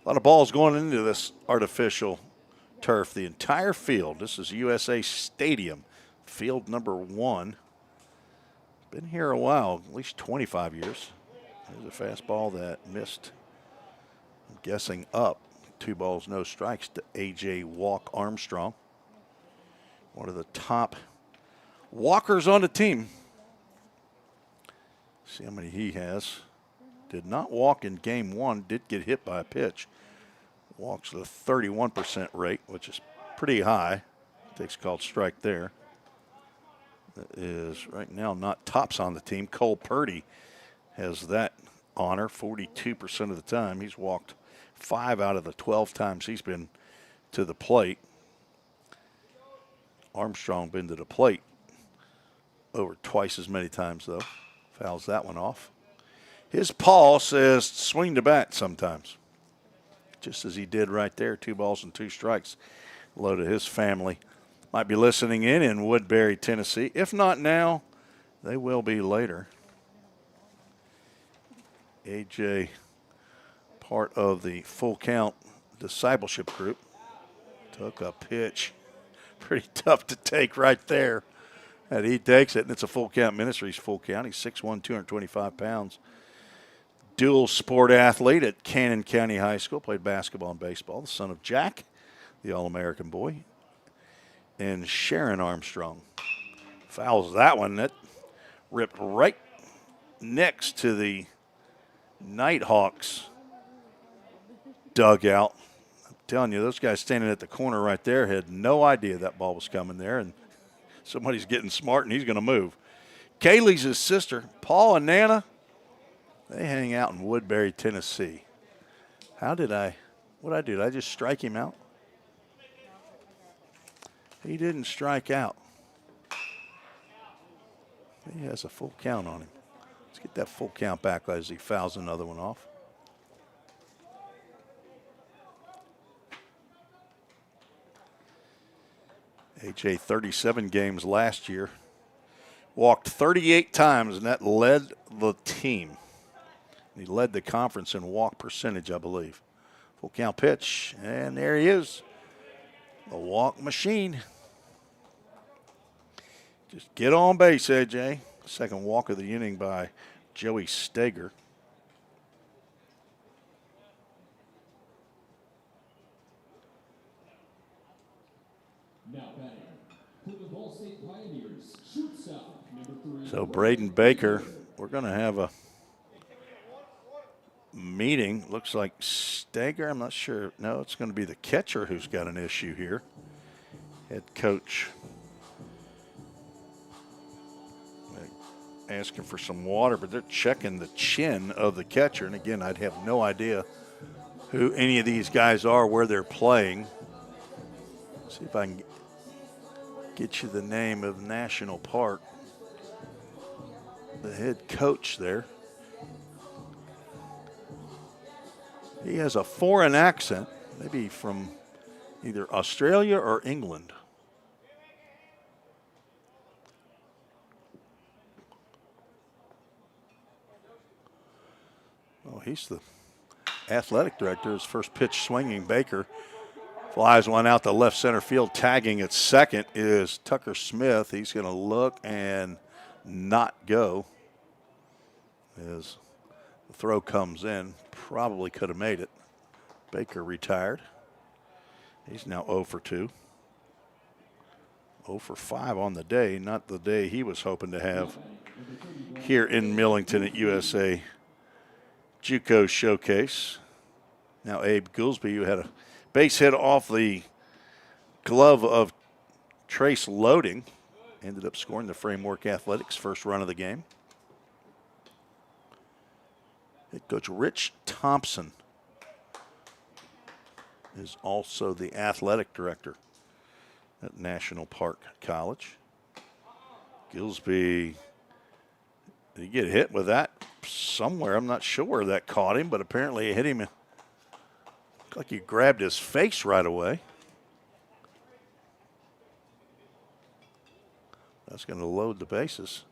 lot of balls going into this artificial turf. The entire field. This is USA Stadium, field number 1. Been here a while, at least 25 years. There's a fastball that missed. I'm guessing up. 2 balls, no strikes to A.J. Walk Armstrong. One of the top walkers on the team. See how many he has. Did not walk in game 1, did get hit by a pitch. Walks at a 31% rate, which is pretty high. Takes a called strike there. That is right now not tops on the team. Cole Purdy has that honor 42% of the time. He's walked 5 out of the 12 times he's been to the plate. Armstrong been to the plate over twice as many times, though. Fouls that one off. His paw says swing the bat sometimes. Just as he did right there, 2 balls and 2 strikes. Hello to his family. Might be listening in Woodbury, Tennessee. If not now, they will be later. AJ, part of the Full Count discipleship group, took a pitch. Pretty tough to take right there. And he takes it, and it's a Full Count Ministries Full Count. He's 6'1", 225 pounds. Dual sport athlete at Cannon County High School. Played basketball and baseball. The son of Jack, the All-American boy, and Sharon Armstrong. Fouls that one. That ripped right next to the Nighthawks dugout. I'm telling you, those guys standing at the corner right there had no idea that ball was coming there, and somebody's getting smart, and he's going to move. Kaylee's his sister. Paul and Nana, they hang out in Woodbury, Tennessee. What did I do? Did I just strike him out? He didn't strike out. He has a full count on him. Let's get that full count back as he fouls another one off. AJ, 37 games last year. Walked 38 times, and that led the team. He led the conference in walk percentage, I believe. Full count pitch, and there he is. The walk machine. Just get on base, AJ. Second walk of the inning by Joey Steger. Now batting for the Ball State Pioneers, shortstop, number 3. So Braden Baker, we're going to have a meeting. Looks like Steger, I'm not sure. No, it's going to be the catcher who's got an issue here. Head coach asking for some water, but they're checking the chin of the catcher. And again, I'd have no idea who any of these guys are, where they're playing. See if I can get you the name of National Park. The head coach there. He has a foreign accent, maybe from either Australia or England. Oh, he's the athletic director. His first pitch swinging. Baker flies one out to left center field. Tagging at second is Tucker Smith. He's going to look and not go as the throw comes in. Probably could have made it. Baker retired. He's now 0 for 2. 0 for 5 on the day, not the day he was hoping to have here in Millington at USA JUCO Showcase. Now Abe Goolsby, who had a base hit off the glove of Trace Loading, ended up scoring the Framework Athletics first run of the game. Head coach Rich Thompson is also the athletic director at National Park College. Gillsby, did he get hit with that somewhere? I'm not sure where that caught him, but apparently it hit him Looked like he grabbed his face right away. That's going to load the bases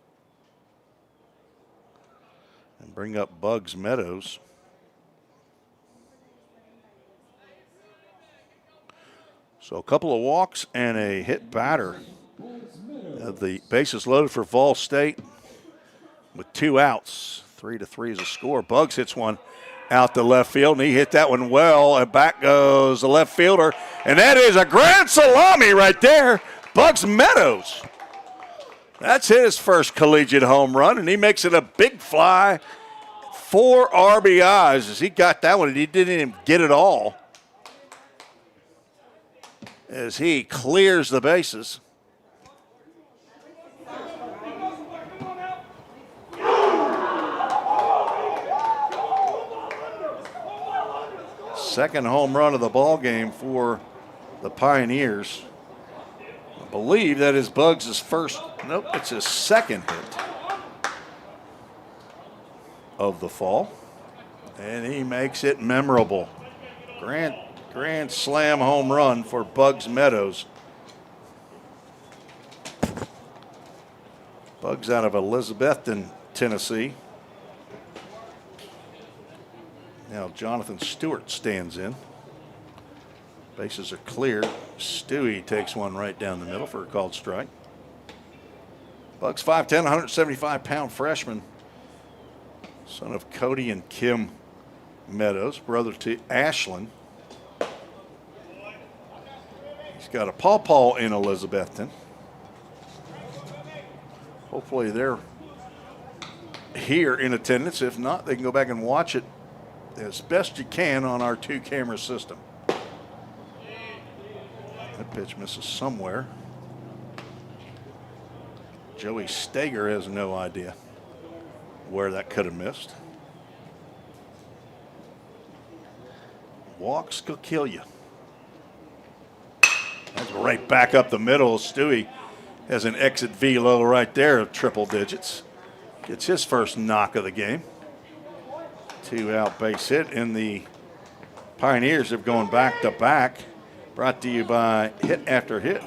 and bring up Bugs Meadows. So a couple of walks and a hit batter. The bases loaded for Vol State with 2 outs. 3-3 is a score. Bugs hits one out to left field, and he hit that one well, and back goes the left fielder, and that is a grand salami right there. Bugs Meadows. That's his first collegiate home run, and he makes it a big fly. 4 RBIs as he got that one, and he didn't even get it all as he clears the bases. Second home run of the ball game for the Pioneers. I believe that is Bugs' first, nope, it's his second hit of the fall. And he makes it memorable. Grand slam home run for Bugs Meadows. Bugs out of Elizabethton, Tennessee. Now Jonathan Stewart stands in. Bases are clear. Stewie takes one right down the middle for a called strike. Bugs 5'10", 175-pound freshman. Son of Cody and Kim Meadows, brother to Ashlyn. He's got a pawpaw in Elizabethton. Hopefully they're here in attendance. If not, they can go back and watch it as best you can on our 2-camera system. That pitch misses somewhere. Joey Steger has no idea where that could have missed. Walks could kill you. That's right back up the middle. Stewie has an exit velo right there of triple digits. Gets his first knock of the game. 2-out base hit, and the Pioneers have gone back to back. Brought to you by Hit After Hit.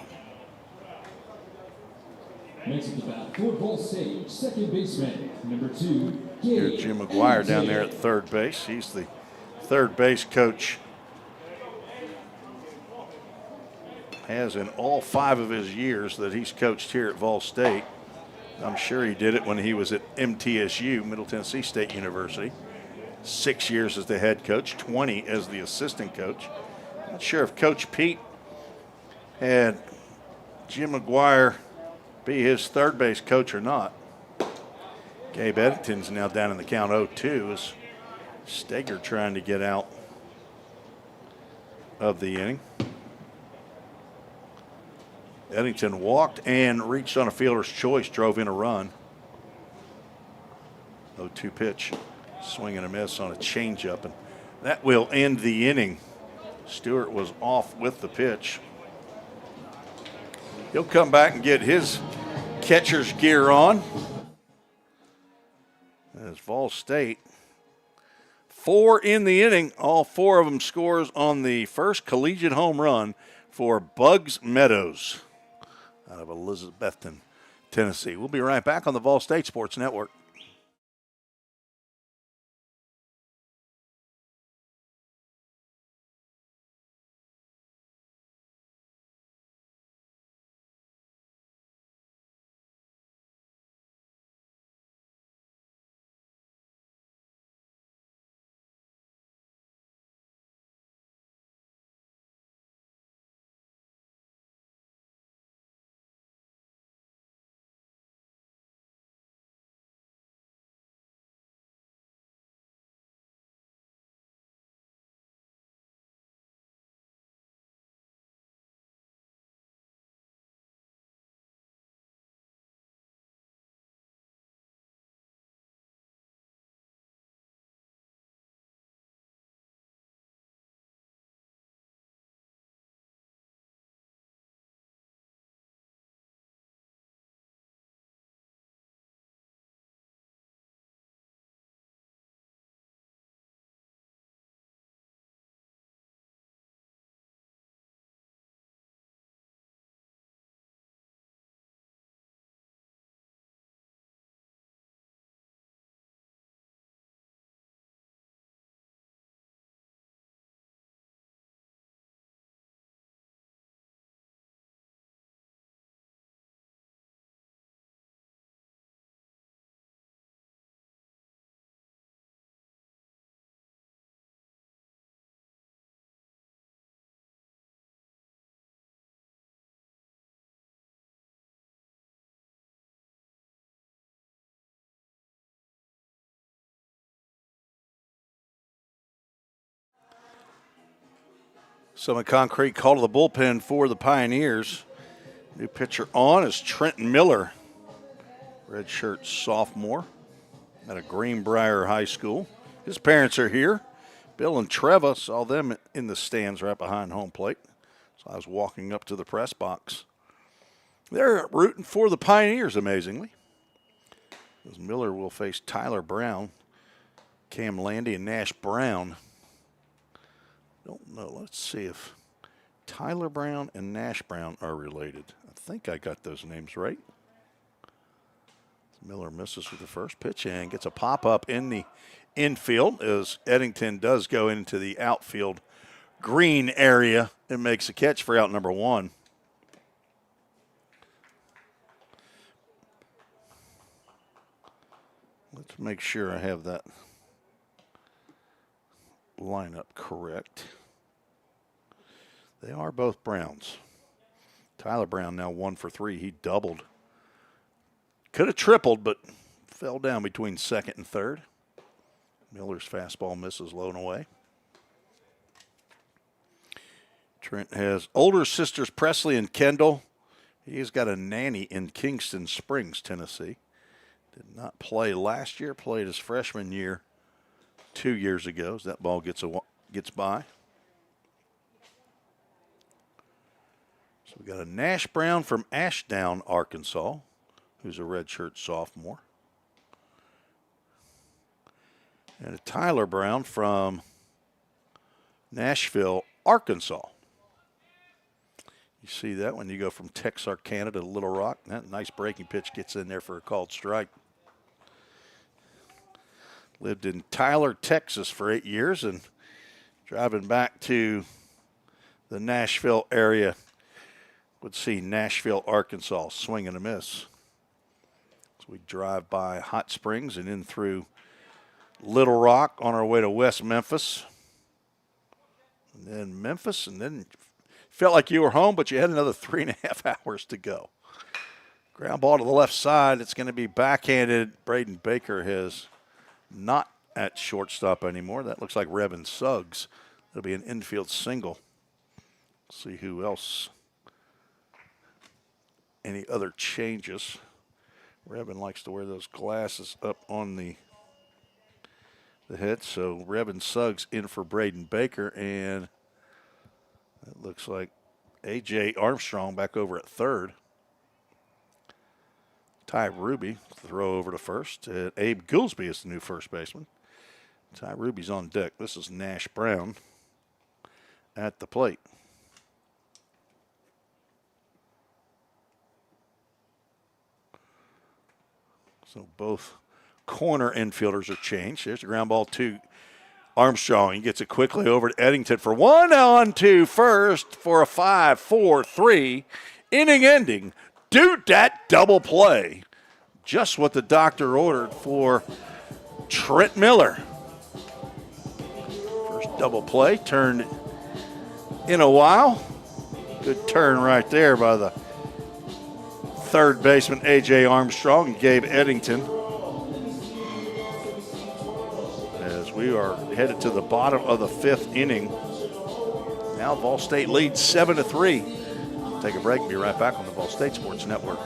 Next at the bat for Ball State, second baseman, number 2, Here's Jim McGuire down there at third base. He's the third base coach. Has in all 5 of his years that he's coached here at Vol State. I'm sure he did it when he was at MTSU, Middle Tennessee State University. 6 years as the head coach, 20 as the assistant coach. Not sure if Coach Pete had Jim McGuire be his third base coach or not. Gabe Eddington's now down in the count 0-2 as Steger trying to get out of the inning. Eddington walked and reached on a fielder's choice, drove in a run. 0-2 pitch, swing and a miss on a changeup, and that will end the inning. Stewart was off with the pitch. He'll come back and get his catcher's gear on. As Vol State, 4 in the inning, all 4 of them scores on the first collegiate home run for Bugs Meadows out of Elizabethton, Tennessee. We'll be right back on the Vol State Sports Network. Summit Concrete call to the bullpen for the Pioneers. New pitcher on is Trenton Miller, redshirt sophomore at a Greenbrier High School. His parents are here. Bill and Treva, saw them in the stands right behind home plate. So I was walking up to the press box. They're rooting for the Pioneers, amazingly. As Miller will face Tyler Brown, Cam Landy, and Nash Brown. Don't know. Let's see if Tyler Brown and Nash Brown are related. I think I got those names right. Miller misses with the first pitch and gets a pop-up in the infield as Eddington does go into the outfield green area and makes a catch for out number 1. Let's make sure I have that lineup correct. They are both Browns. Tyler Brown now 1 for 3. He doubled. Could have tripled, but fell down between second and third. Miller's fastball misses low and away. Trent has older sisters Presley and Kendall. He's got a nanny in Kingston Springs, Tennessee. Did not play last year, played his freshman year 2 years ago as that ball gets by. So we got a Nash Brown from Ashdown, Arkansas, who's a redshirt sophomore. And a Tyler Brown from Nashville, Arkansas. You see that when you go from Texarkana to Little Rock. That nice breaking pitch gets in there for a called strike. Lived in Tyler, Texas for 8 years and driving back to the Nashville area would see Nashville, Arkansas, swing and a miss. So we drive by Hot Springs and in through Little Rock on our way to West Memphis. And then Memphis, and then felt like you were home, but you had another 3.5 hours to go. Ground ball to the left side. It's going to be backhanded. Braden Baker has not at shortstop anymore. That looks like Revin Suggs. It'll be an infield single. See who else. Any other changes. Revin likes to wear those glasses up on the head. So Revin Suggs in for Braden Baker. And it looks like A.J. Armstrong back over at third. Ty Ruby throw over to first. And Abe Goolsby is the new first baseman. Ty Ruby's on deck. This is Nash Brown at the plate. So both corner infielders are changed. There's a ground ball to Armstrong. He gets it quickly over to Eddington for 1 on to first for a 5-4-3 inning-ending do-dat double play. Just what the doctor ordered for Trent Miller. First double play turned in a while. Good turn right there by the third baseman A.J. Armstrong and Gabe Eddington. As we are headed to the bottom of the 5th inning. Now Ball State leads 7-3. Take a break and be right back on the Ball State Sports Network.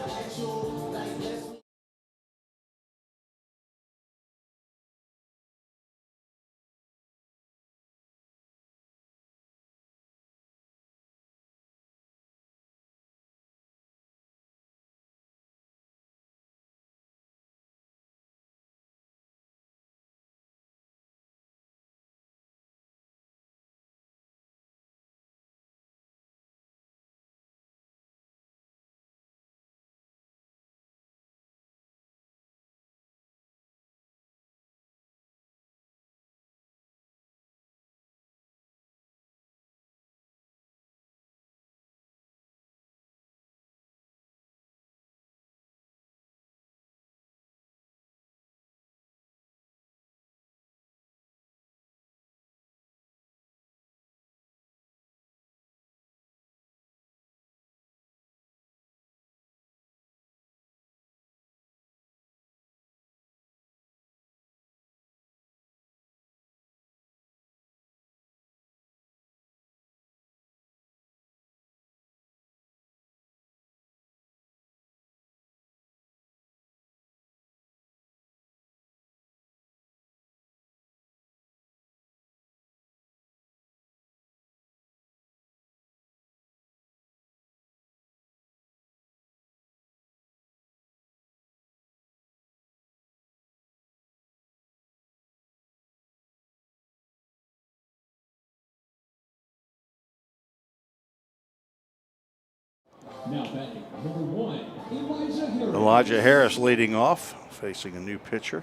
Now batting, number 1, Elijah Harris. Elijah Harris leading off, facing a new pitcher.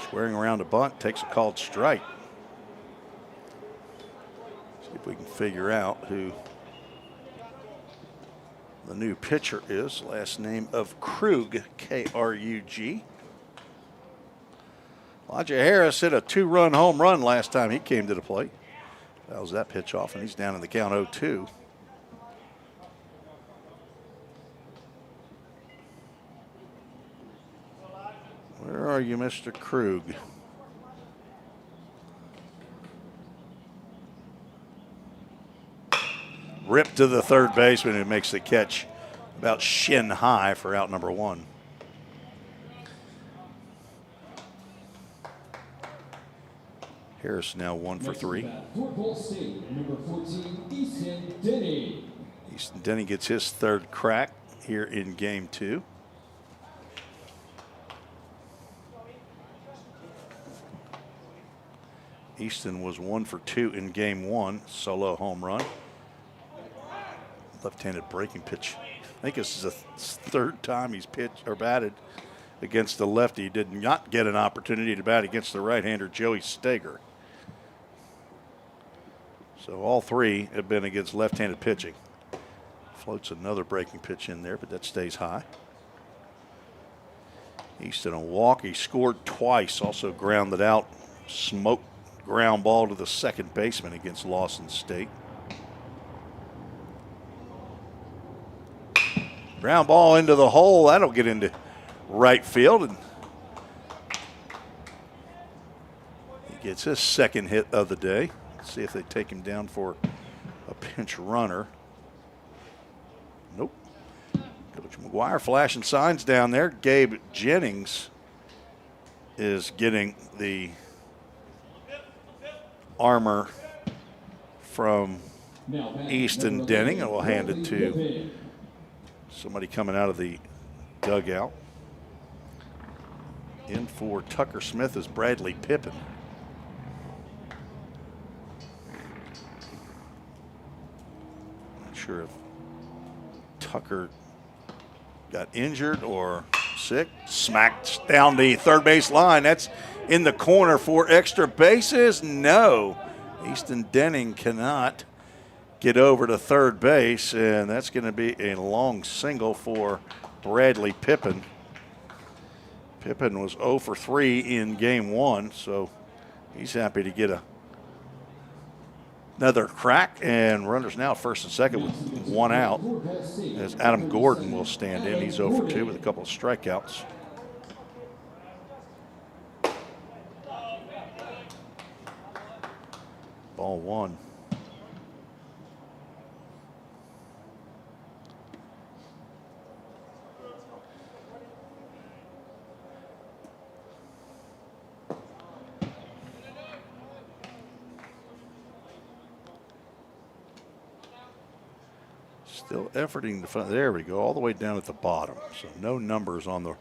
Squaring around a bunt, takes a called strike. See if we can figure out who the new pitcher is. Last name of Krug, K-R-U-G. Elijah Harris hit a 2-run home run last time he came to the plate. That was that pitch off, and he's down in the count 0-2. Where are you, Mr. Krug? Ripped to the third baseman, who makes the catch about shin high for out number 1. Harris now 1 for 3. For Ball State, number 14, Easton Denny. Easton Denny gets his third crack here in game 2. Easton was 1 for 2 in game 1, solo home run. Left-handed breaking pitch. I think this is the third time he's pitched or batted against the lefty. He did not get an opportunity to bat against the right-hander, Joey Steger. So all 3 have been against left-handed pitching. Floats another breaking pitch in there, but that stays high. Easton a walk. He scored twice, also grounded out. Smoked ground ball to the second baseman against Lawson State. Ground ball into the hole. That'll get into right field. And he gets his second hit of the day. Let's see if they take him down for a pinch runner. Nope. Coach McGuire flashing signs down there. Gabe Jennings is getting the armor from Easton Denning, and we'll hand it to somebody coming out of the dugout. In for Tucker Smith is Bradley Pippin. Not sure if Tucker got injured or sick. Smacked down the third base line. That's in the corner for extra bases. No, Easton Denning cannot get over to third base, and that's going to be a long single for Bradley Pippin. Pippin was 0 for 3 in game 1, so he's happy to get another crack, and runners now first and second with 1 out, as Adam Gordon will stand in. He's 0 for 2 with a couple of strikeouts. Ball 1. Still efforting the front. There we go, all the way down at the bottom. So no numbers on the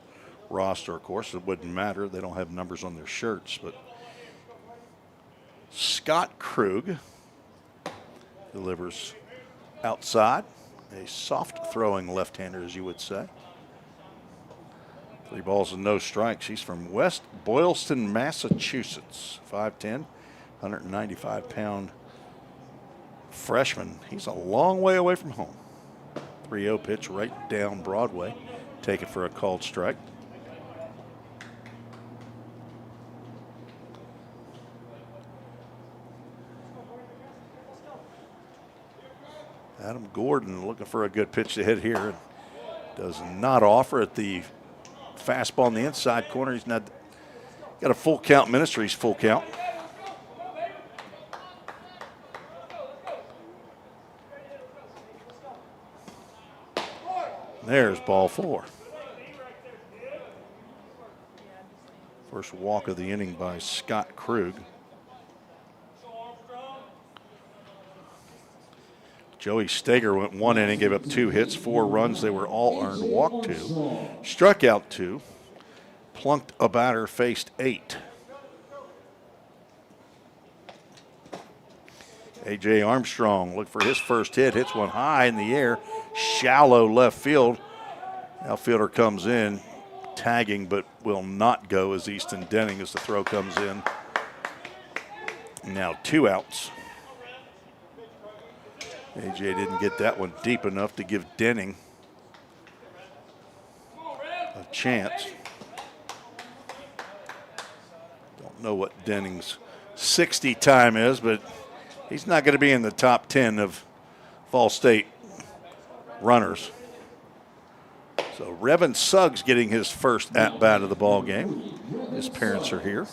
roster, of course. It wouldn't matter. They don't have numbers on their shirts. But Scott Krug delivers outside. A soft throwing left-hander, as you would say. 3 balls and no strikes. He's from West Boylston, Massachusetts. 5'10", 195-pound freshman. He's a long way away from home. 3-0 pitch right down Broadway. Take it for a called strike. Adam Gordon looking for a good pitch to hit here. Does not offer at the fastball in the inside corner. He's not got a full count. Ministries full count. There's ball 4. First walk of the inning by Scott Krug. Joey Steger went 1 inning, gave up 2 hits, 4 runs. They were all earned. Walked 2, struck out 2, plunked a batter, faced 8. A.J. Armstrong looked for his first hit, hits one high in the air, shallow left field. Outfielder comes in, tagging, but will not go as Easton Denning as the throw comes in. Now 2 outs. AJ didn't get that one deep enough to give Denning a chance. Don't know what Denning's 60 time is, but he's not going to be in the top 10 of Fall State runners. So Revin Suggs getting his first at-bat of the ball game. His parents are here.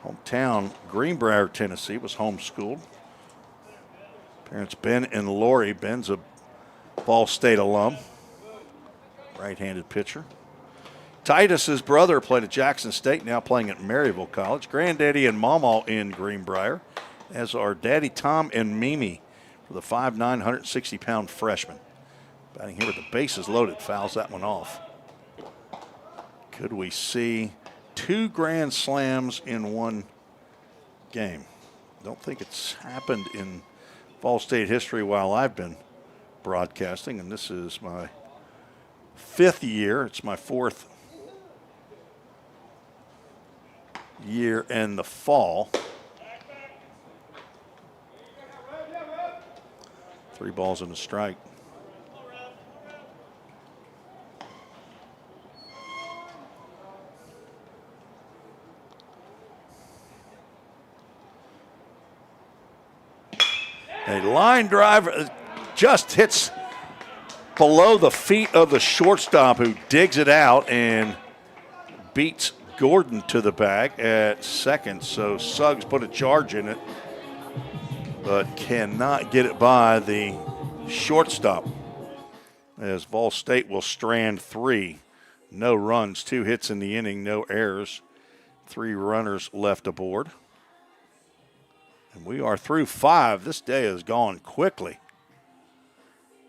Hometown, Greenbrier, Tennessee, was homeschooled. Parents Ben and Lori. Ben's a Ball State alum, right-handed pitcher. Titus's brother played at Jackson State, now playing at Maryville College. Granddaddy and Mama in Greenbrier, as are Daddy Tom and Mimi for the 5'9", 160-pound freshman. Batting here with the bases loaded, fouls that one off. Could we see 2 grand slams in one game? Don't think it's happened in Fall State history while I've been broadcasting, and this is my 5th year. It's my 4th year in the fall. 3 balls and a strike. A line drive just hits below the feet of the shortstop, who digs it out and beats Gordon to the bag at second. So Suggs put a charge in it, but cannot get it by the shortstop, as Vol State will strand 3. No runs, 2 hits in the inning, no errors, 3 runners left aboard. And we are through 5. This day has gone quickly.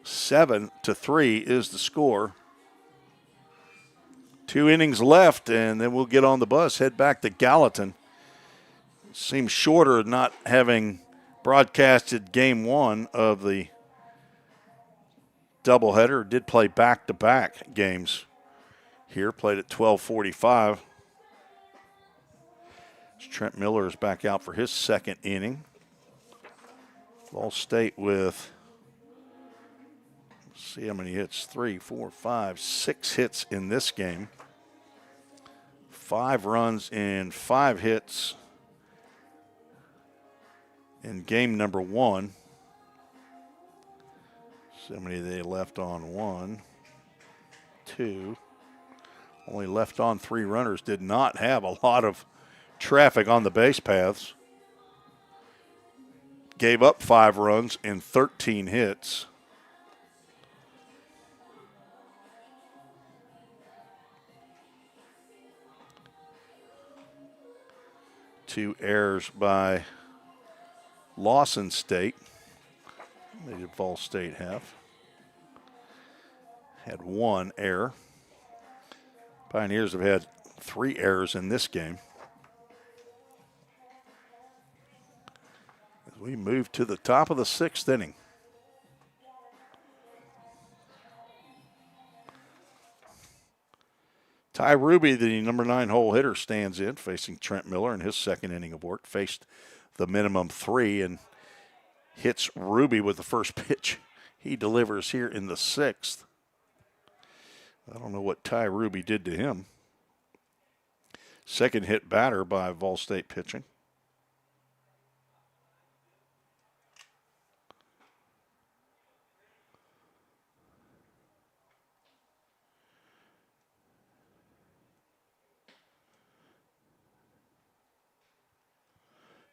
7-3 is the score. 2 innings left, and then we'll get on the bus, head back to Gallatin. Seems shorter not having broadcasted game 1 of the doubleheader. Did play back-to-back games here, played at 12:45. Trent Miller is back out for his 2nd inning. Ball State with, let's see how many hits, 3, 4, 5, 6 hits in this game. 5 runs and 5 hits in game number 1. See how many they left on. 1, 2. Only left on 3 runners. Did not have a lot of traffic on the base paths. Gave up 5 runs and 13 hits. Two errors by Lawson State. They did Vol State have. Had 1 error. Pioneers have had 3 errors in this game. As we move to the top of the 6th inning. Ty Ruby, the number 9 hole hitter, stands in, facing Trent Miller in his 2nd inning of work. Faced the minimum 3 and hits Ruby with the first pitch he delivers here in the 6th. I don't know what Ty Ruby did to him. 2nd hit batter by Vol State pitching.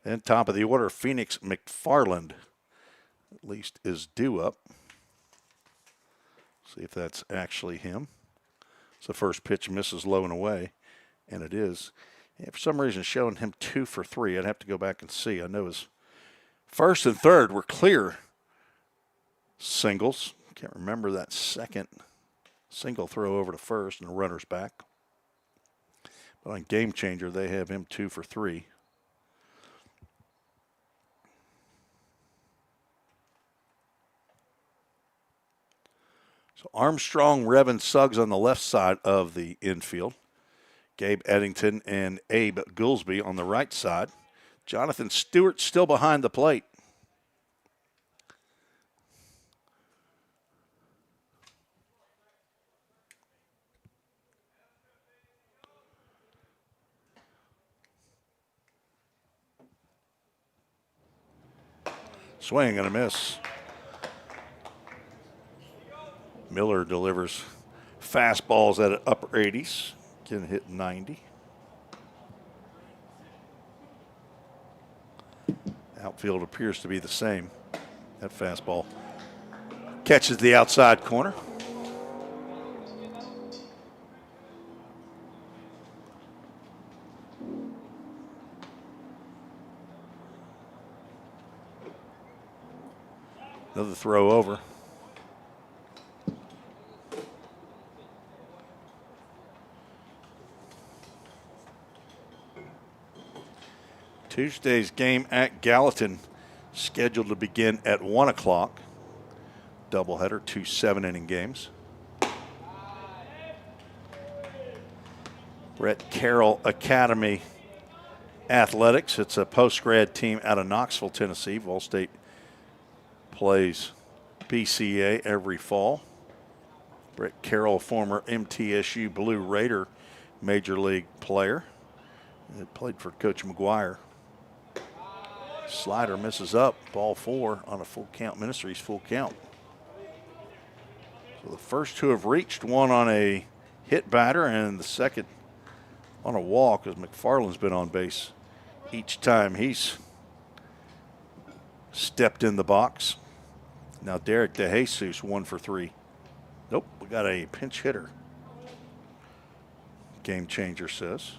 Then top of the order, Phoenix McFarland, at least is due up. See if that's actually him. So the first pitch misses low and away, and it is. And for some reason, showing him 2 for 3. I'd have to go back and see. I know his 1st and 3rd were clear singles. Can't remember that 2nd single throw over to 1st and the runner's back. But on Game Changer, they have him 2 for 3. Armstrong, Revin, Suggs on the left side of the infield. Gabe Eddington and Abe Goolsby on the right side. Jonathan Stewart still behind the plate. Swing and a miss. Miller delivers fastballs at upper 80s. Can hit 90. Outfield appears to be the same. That fastball catches the outside corner. Another throw over. Tuesday's game at Gallatin scheduled to begin at 1 o'clock. Doubleheader, 2 7-inning games. Brett Carroll Academy Athletics. It's a post-grad team out of Knoxville, Tennessee. Vol State plays BCA every fall. Brett Carroll, former MTSU Blue Raider Major League player. It played for Coach McGuire. Slider misses up. Ball 4 on a full count. Ministries full count. So the first two have reached, one on a hit batter and the second on a walk, as McFarland's been on base each time he's stepped in the box. Now Derek DeJesus 1 for 3. Nope, we got a pinch hitter. Game changer says.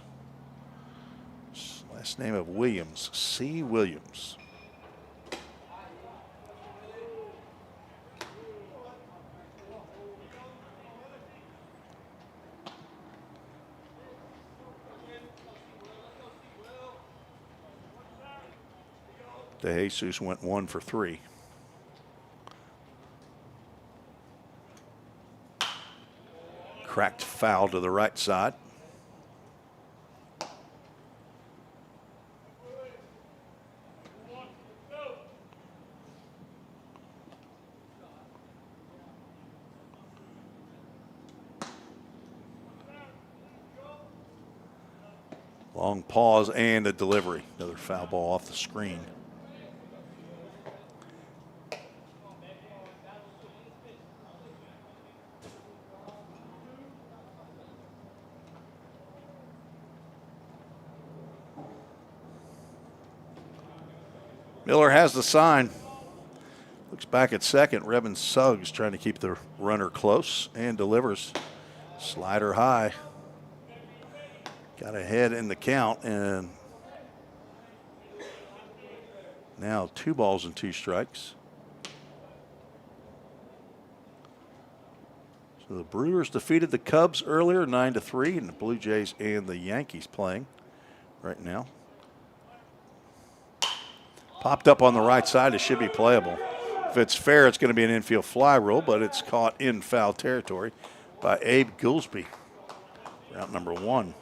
Last name of Williams, C. Williams. DeJesus went 1 for 3. Cracked foul to the right side. Long pause and a delivery. Another foul ball off the screen. Miller has the sign. Looks back at second. Revin Suggs trying to keep the runner close and delivers. Slider high. Got ahead in the count, and now 2 balls and 2 strikes. So the Brewers defeated the Cubs earlier, 9-3, and the Blue Jays and the Yankees playing right now. Popped up on the right side. It should be playable. If it's fair, it's going to be an infield fly rule, but it's caught in foul territory by Abe Goolsby. Route number 1.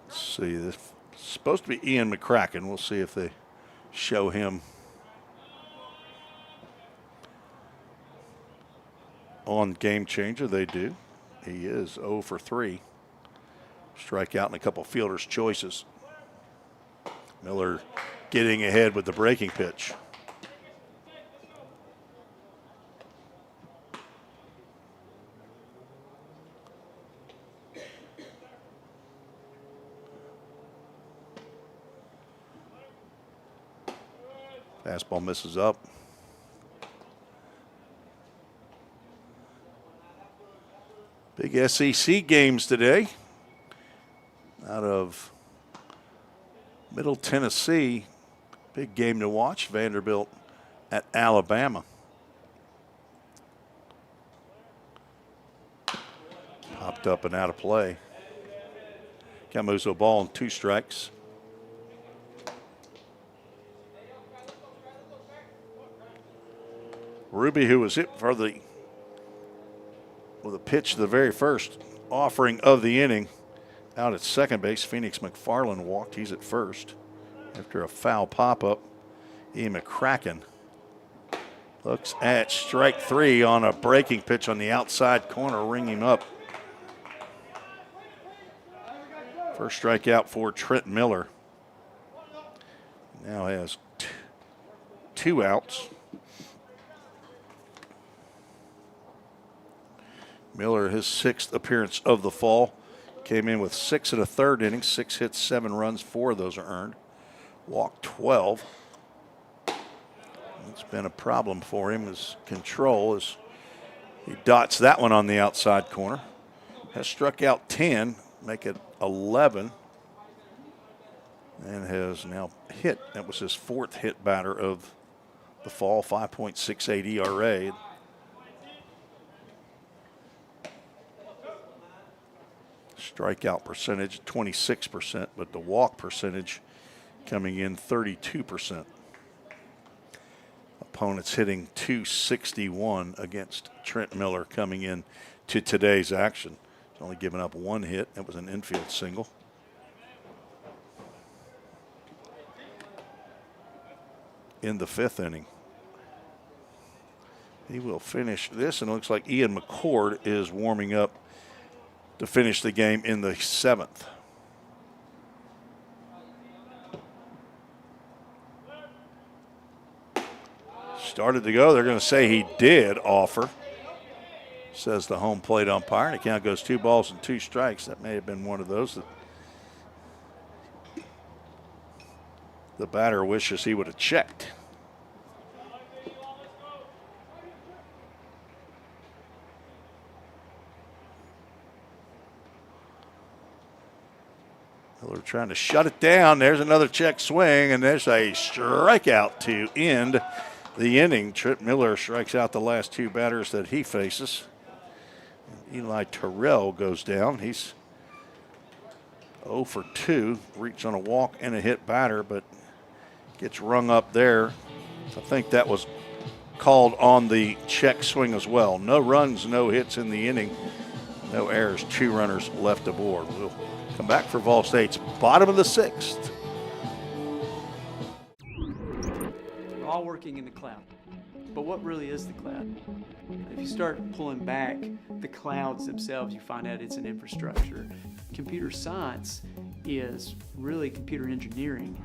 Let's see, this is supposed to be Ian McCracken. We'll see if they show him on game changer. They do. He is 0 for 3. Strikeout and a couple fielders' choices. Miller getting ahead with the breaking pitch. Fastball misses up. Big SEC games today out of Middle Tennessee. Big game to watch. Vanderbilt at Alabama. Popped up and out of play. Camuso ball and 2 strikes. Ruby, who was hit for with a pitch the very first offering of the inning, out at second base. Phoenix McFarland walked. He's at first after a foul pop-up. Ian McCracken looks at strike 3 on a breaking pitch on the outside corner, ring him up. First strikeout for Trent Miller. Now has 2 outs. Miller, his 6th appearance of the fall, came in with 6 in a third inning, 6 hits, 7 runs, 4 of those are earned. Walked 12. It's been a problem for him, his control, as he dots that one on the outside corner. Has struck out 10, make it 11, and has now hit. That was his 4th hit batter of the fall, 5.68 ERA. Strikeout percentage 26%, but the walk percentage coming in 32%. Opponents hitting .261 against Trent Miller coming in to today's action. He's only given up 1 hit. That was an infield single. In the 5th inning. He will finish this, and it looks like Ian McCord is warming up to finish the game in the 7th. Started to go. They're going to say he did offer, says the home plate umpire. And the count goes 2 balls and 2 strikes. That may have been one of those that the batter wishes he would have checked. Miller trying to shut it down. There's another check swing, and there's a strikeout to end the inning. Trent Miller strikes out the last 2 batters that he faces. And Eli Terrell goes down. He's 0 for 2. Reached on a walk and a hit batter, but gets rung up there. I think that was called on the check swing as well. No runs, no hits in the inning. No errors, 2 runners left aboard. We'll come back for Vol State's bottom of the 6th. We're all working in the cloud. But what really is the cloud? If you start pulling back the clouds themselves, you find out it's an infrastructure. Computer science is really computer engineering.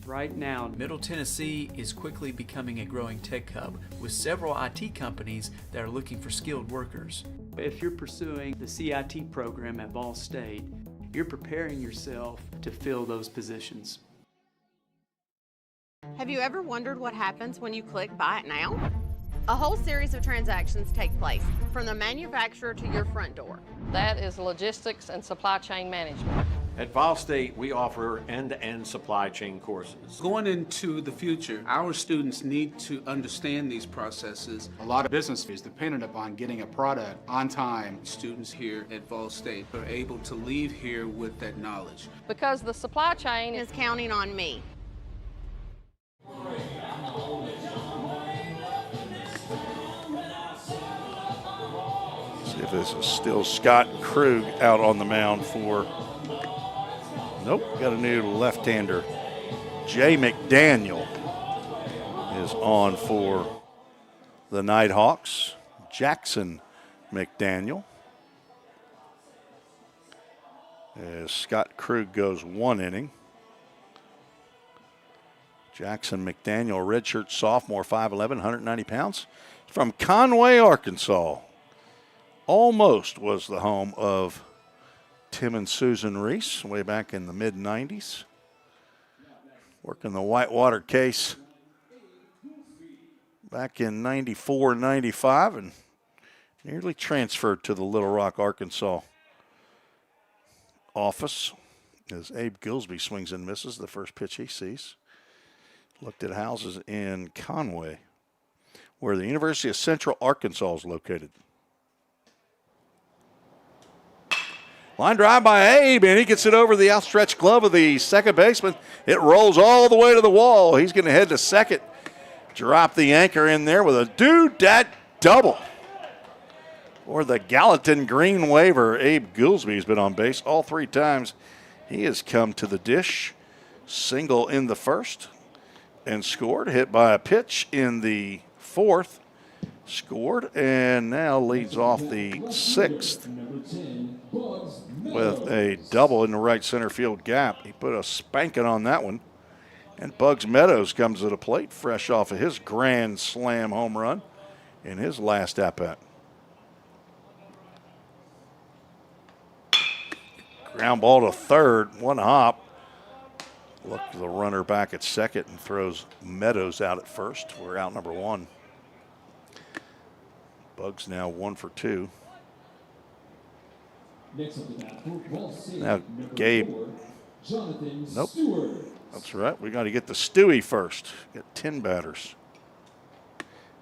Right now, Middle Tennessee is quickly becoming a growing tech hub with several IT companies that are looking for skilled workers. if you're pursuing the CIT program at Vol State, you're preparing yourself to fill those positions. Have you ever wondered what happens when you click Buy It Now? A whole series of transactions take place, from the manufacturer to your front door. That is logistics and supply chain management. At Vol State, we offer end-to-end supply chain courses. Going into the future, our students need to understand these processes. A lot of business is dependent upon getting a product on time. Students here at Vol State are able to leave here with that knowledge. Because the supply chain Is counting on me. See if this is still Scott Krug out on the mound for. Nope, got a new left-hander. Jay McDaniel is on for the Nighthawks. Jackson McDaniel. As Scott Krug goes 1 inning. Jackson McDaniel, redshirt sophomore, 5'11", 190 pounds, from Conway, Arkansas. Almost was the home of Tim and Susan Reese way back in the mid-90s. Working the Whitewater case back in 94, 95, and nearly transferred to the Little Rock, Arkansas office as Abe Gillsby swings and misses the first pitch he sees. Looked at houses in Conway, where the University of Central Arkansas is located. Line drive by Abe, and he gets it over the outstretched glove of the second baseman. It rolls all the way to the wall. He's going to head to second. Drop the anchor in there with a do-dat double. Or the Gallatin Green waiver. Abe Goolsby's been on base all 3 times. He has come to the dish. Single in the first and scored. Hit by a pitch in the fourth. Scored and now leads off the sixth with a double in the right center field gap. He put a spanking on that one. And Bugs Meadows comes to the plate fresh off of his grand slam home run in his last at-bat. Ground ball to third, 1 hop. Look the runner back at second and throws Meadows out at first. We're out number 1. Bugs now 1 for 2. Now Gabe. Nope. That's right. We got to get the Stewie first. Got 10 batters.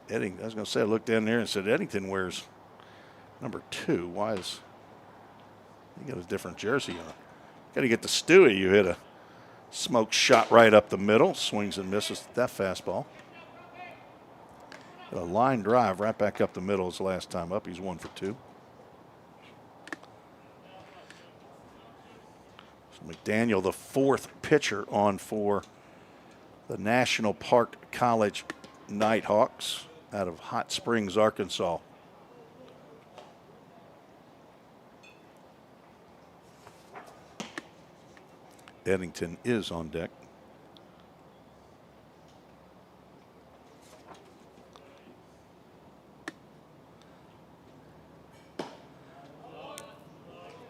Eddington. I was going to say, I looked down there and said Eddington wears number 2. Why is he got a different jersey on? Got to get the Stewie. You hit a smoke shot right up the middle. Swings and misses that fastball. A line drive right back up the middle his last time up. He's 1 for 2. So McDaniel, the 4th pitcher on for the National Park College Nighthawks out of Hot Springs, Arkansas. Eddington is on deck.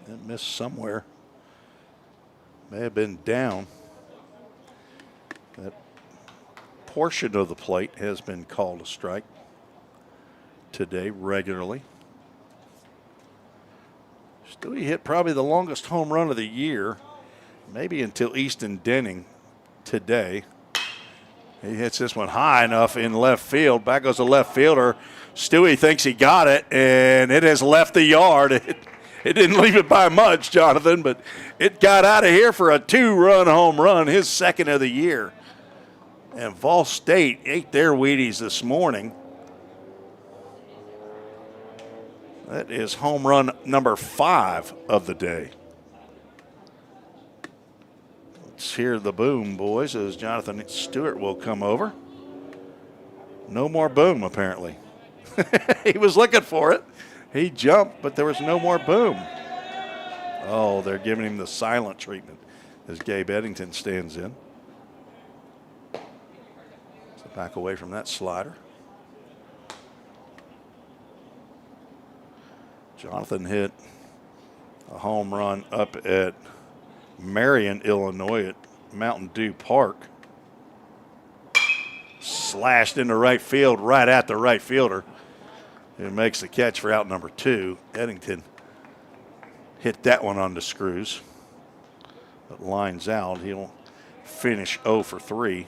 It missed somewhere. May have been down. That portion of the plate has been called a strike today regularly. Stewie hit probably the longest home run of the year, maybe until Easton Denning today. He hits this one high enough in left field. Back goes the left fielder. Stewie thinks he got it, and it has left the yard. It didn't leave it by much, Jonathan, but it got out of here for a 2-run home run, his second of the year. And Vol State ate their Wheaties this morning. That is home run number 5 of the day. Let's hear the boom, boys, as Jonathan Stewart will come over. No more boom, apparently. He was looking for it. He jumped, but there was no more boom. Oh, they're giving him the silent treatment as Gabe Eddington stands in. So back away from that slider. Jonathan hit a home run up at Marion, Illinois at Mountain Dew Park. Slashed into right field, right at the right fielder, who makes the catch for out number 2. Eddington hit that one on the screws. But lines out. He'll finish 0 for 3.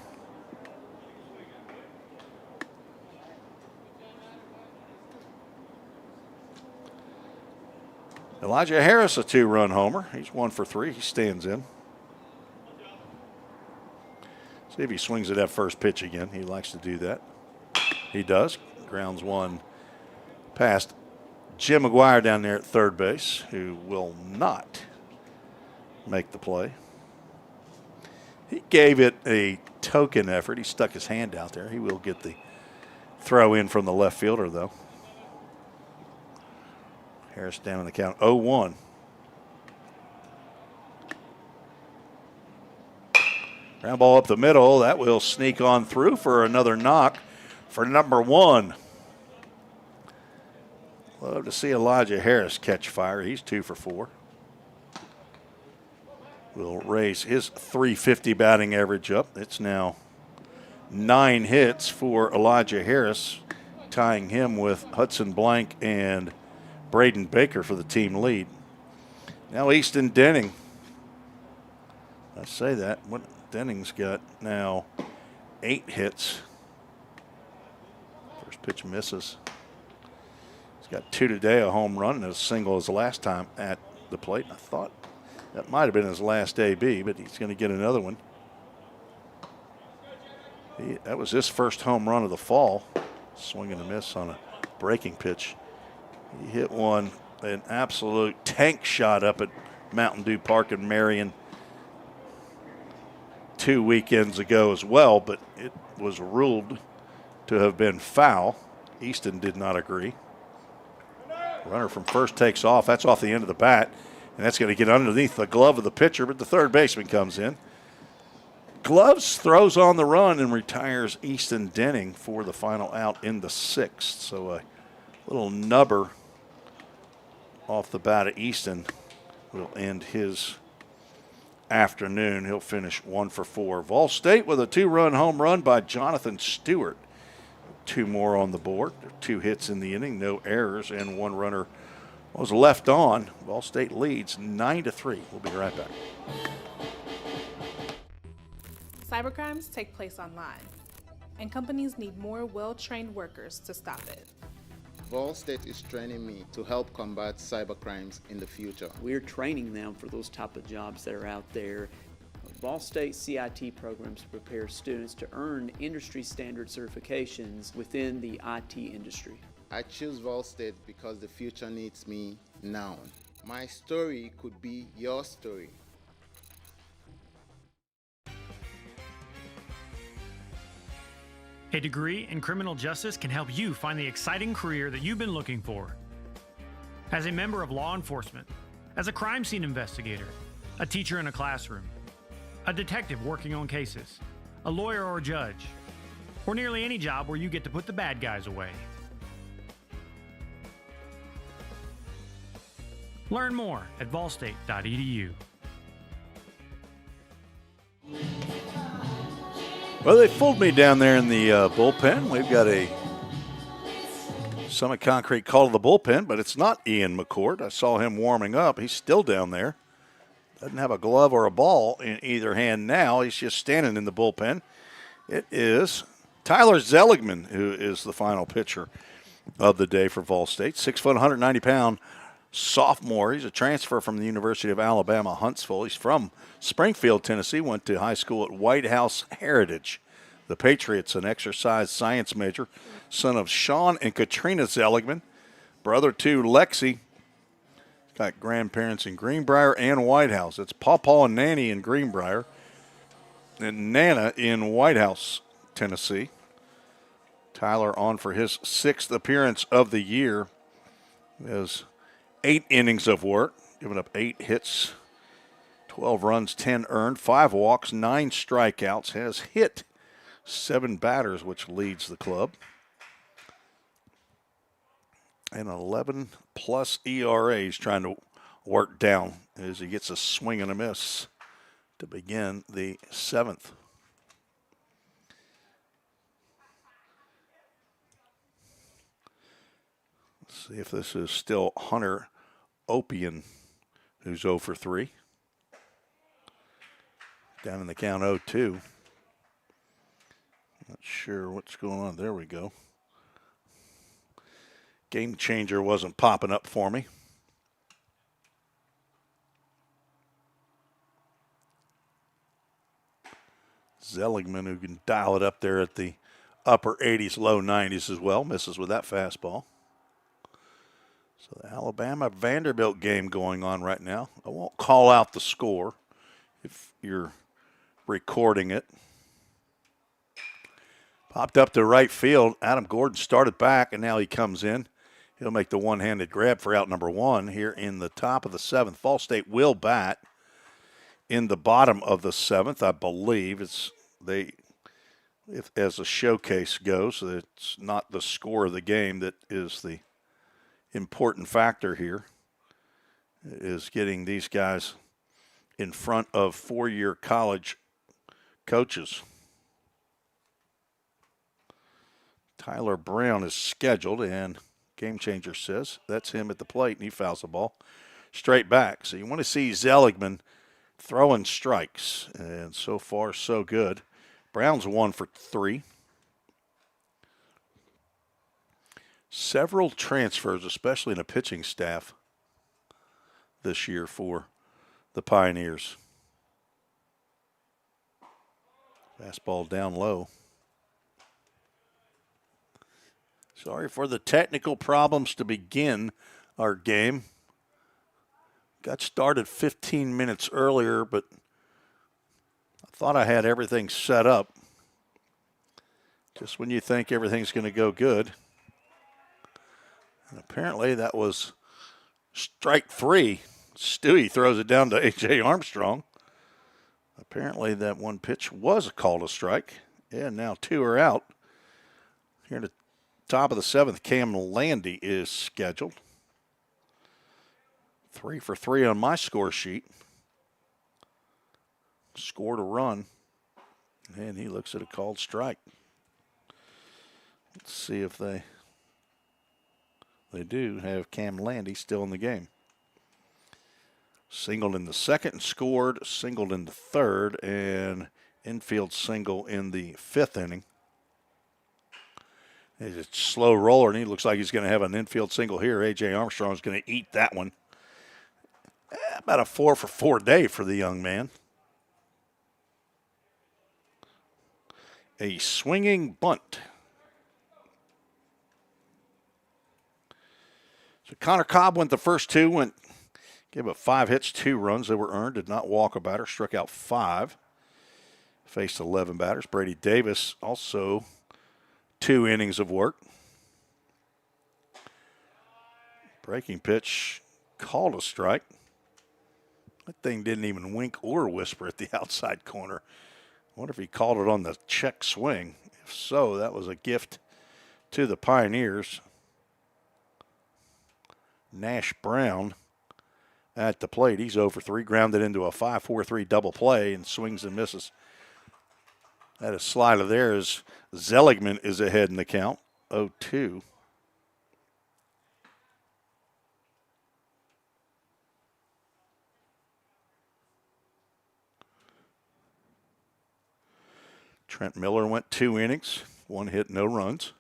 Elijah Harris, a 2-run homer. He's 1 for 3. He stands in. See if he swings at that first pitch again. He likes to do that. He does. Grounds one past Jim McGuire down there at third base, who will not make the play. He gave it a token effort. He stuck his hand out there. He will get the throw in from the left fielder, though. Harris down on the count, 0-1. Ground ball up the middle. That will sneak on through for another knock for number 1. Love to see Elijah Harris catch fire. He's 2 for 4. Will raise his .350 batting average up. It's now 9 hits for Elijah Harris, tying him with Hudson Blank and Braden Baker for the team lead. Now Easton Denning. I say that. Denning's got now 8 hits. First pitch misses. He's got 2 today, a home run, and a single his last time at the plate. I thought that might have been his last AB, but he's going to get another one. That was his first home run of the fall. Swing and a miss on a breaking pitch. He hit an absolute tank shot up at Mountain Dew Park in Marion 2 weekends ago as well, but it was ruled to have been foul. Easton did not agree. Runner from first takes off. That's off the end of the bat, and that's going to get underneath the glove of the pitcher, but the third baseman comes in. Gloves throws on the run and retires Easton Denning for the final out in the 6th. So a little nubber off the bat of Easton will end his afternoon. He'll finish 1 for 4. Vol State with a 2-run home run by Jonathan Stewart. 2 more on the board. 2 hits in the inning, no errors, and 1 runner was left on. Vol State leads 9-3. We'll be right back. Cybercrimes take place online, and companies need more well-trained workers to stop it. Vol State is training me to help combat cybercrimes in the future. We're training them for those type of jobs that are out there. Vol State CIT programs prepare students to earn industry standard certifications within the IT industry. I choose Vol State because the future needs me now. My story could be your story. A degree in criminal justice can help you find the exciting career that you've been looking for. As a member of law enforcement, as a crime scene investigator, a teacher in a classroom, a detective working on cases, a lawyer or judge, or nearly any job where you get to put the bad guys away. Learn more at volstate.edu. Well, they fooled me down there in the bullpen. We've got a Summit Concrete call to the bullpen, but it's not Ian McCord. I saw him warming up. He's still down there. Doesn't have a glove or a ball in either hand now. He's just standing in the bullpen. It is Tyler Zeligman who is the final pitcher of the day for Vol State. 6 foot, 190-pound sophomore. He's a transfer from the University of Alabama, Huntsville. He's from Springfield, Tennessee, went to high school at White House Heritage. The Patriots, an exercise science major, son of Sean and Katrina Zeligman, brother to Lexi. Got grandparents in Greenbrier and White House. It's Pawpaw and Nanny in Greenbrier and Nana in White House, Tennessee. Tyler on for his 6th appearance of the year. Has 8 innings of work, giving up 8 hits, 12 runs, 10 earned, 5 walks, 9 strikeouts, has hit 7 batters, which leads the club. And 11-plus ERA he's trying to work down as he gets a swing and a miss to begin the 7th. Let's see if this is still Hunter Opian, who's 0 for 3. Down in the count 0-2. Not sure what's going on. There we go. Game changer wasn't popping up for me. Zeligman, who can dial it up there at the upper 80s, low 90s as well, misses with that fastball. So the Alabama-Vanderbilt game going on right now. I won't call out the score if you're recording it. Popped up to right field. Adam Gordon started back, and now he comes in. He'll make the one-handed grab for out number 1 here in the top of the 7th. Fall State will bat in the bottom of the 7th, I believe. As a showcase goes, it's not the score of the game that is the important factor here. It is getting these guys in front of 4-year college coaches. Tyler Brown is scheduled, and Game Changer says that's him at the plate, and he fouls the ball straight back. So you want to see Zeligman throwing strikes, and so far so good. Brown's 1 for 3. Several transfers, especially in a pitching staff this year for the Pioneers. Fastball down low. Sorry for the technical problems to begin our game. Got started 15 minutes earlier, but I thought I had everything set up. Just when you think everything's going to go good. And apparently that was strike 3. Stewie throws it down to A.J. Armstrong. Apparently that one pitch was a call to strike. And now 2 are out. Here at the top of the 7th, Cam Landy is scheduled. 3 for 3 on my score sheet. Scored a run. And he looks at a called strike. Let's see if they do have Cam Landy still in the game. Singled in the 2nd and scored, singled in the 3rd, and infield single in the 5th inning. It's a slow roller, and he looks like he's going to have an infield single here. A.J. Armstrong's going to eat that one. About a 4 for 4 day for the young man. A swinging bunt. So Connor Cobb went the first 2, gave up 5 hits, 2 runs. They were earned, did not walk a batter, struck out 5. Faced 11 batters. Brady Davis also 2 innings of work. Breaking pitch, called a strike. That thing didn't even wink or whisper at the outside corner. I wonder if he called it on the check swing. If so, that was a gift to the Pioneers. Nash Brown at the plate. He's 0 for 3, grounded into a 5-4-3 double play and swings and misses. That is slider there as Zeligman is ahead in the count, 0-2. Trent Miller went 2 innings, 1 hit, no runs.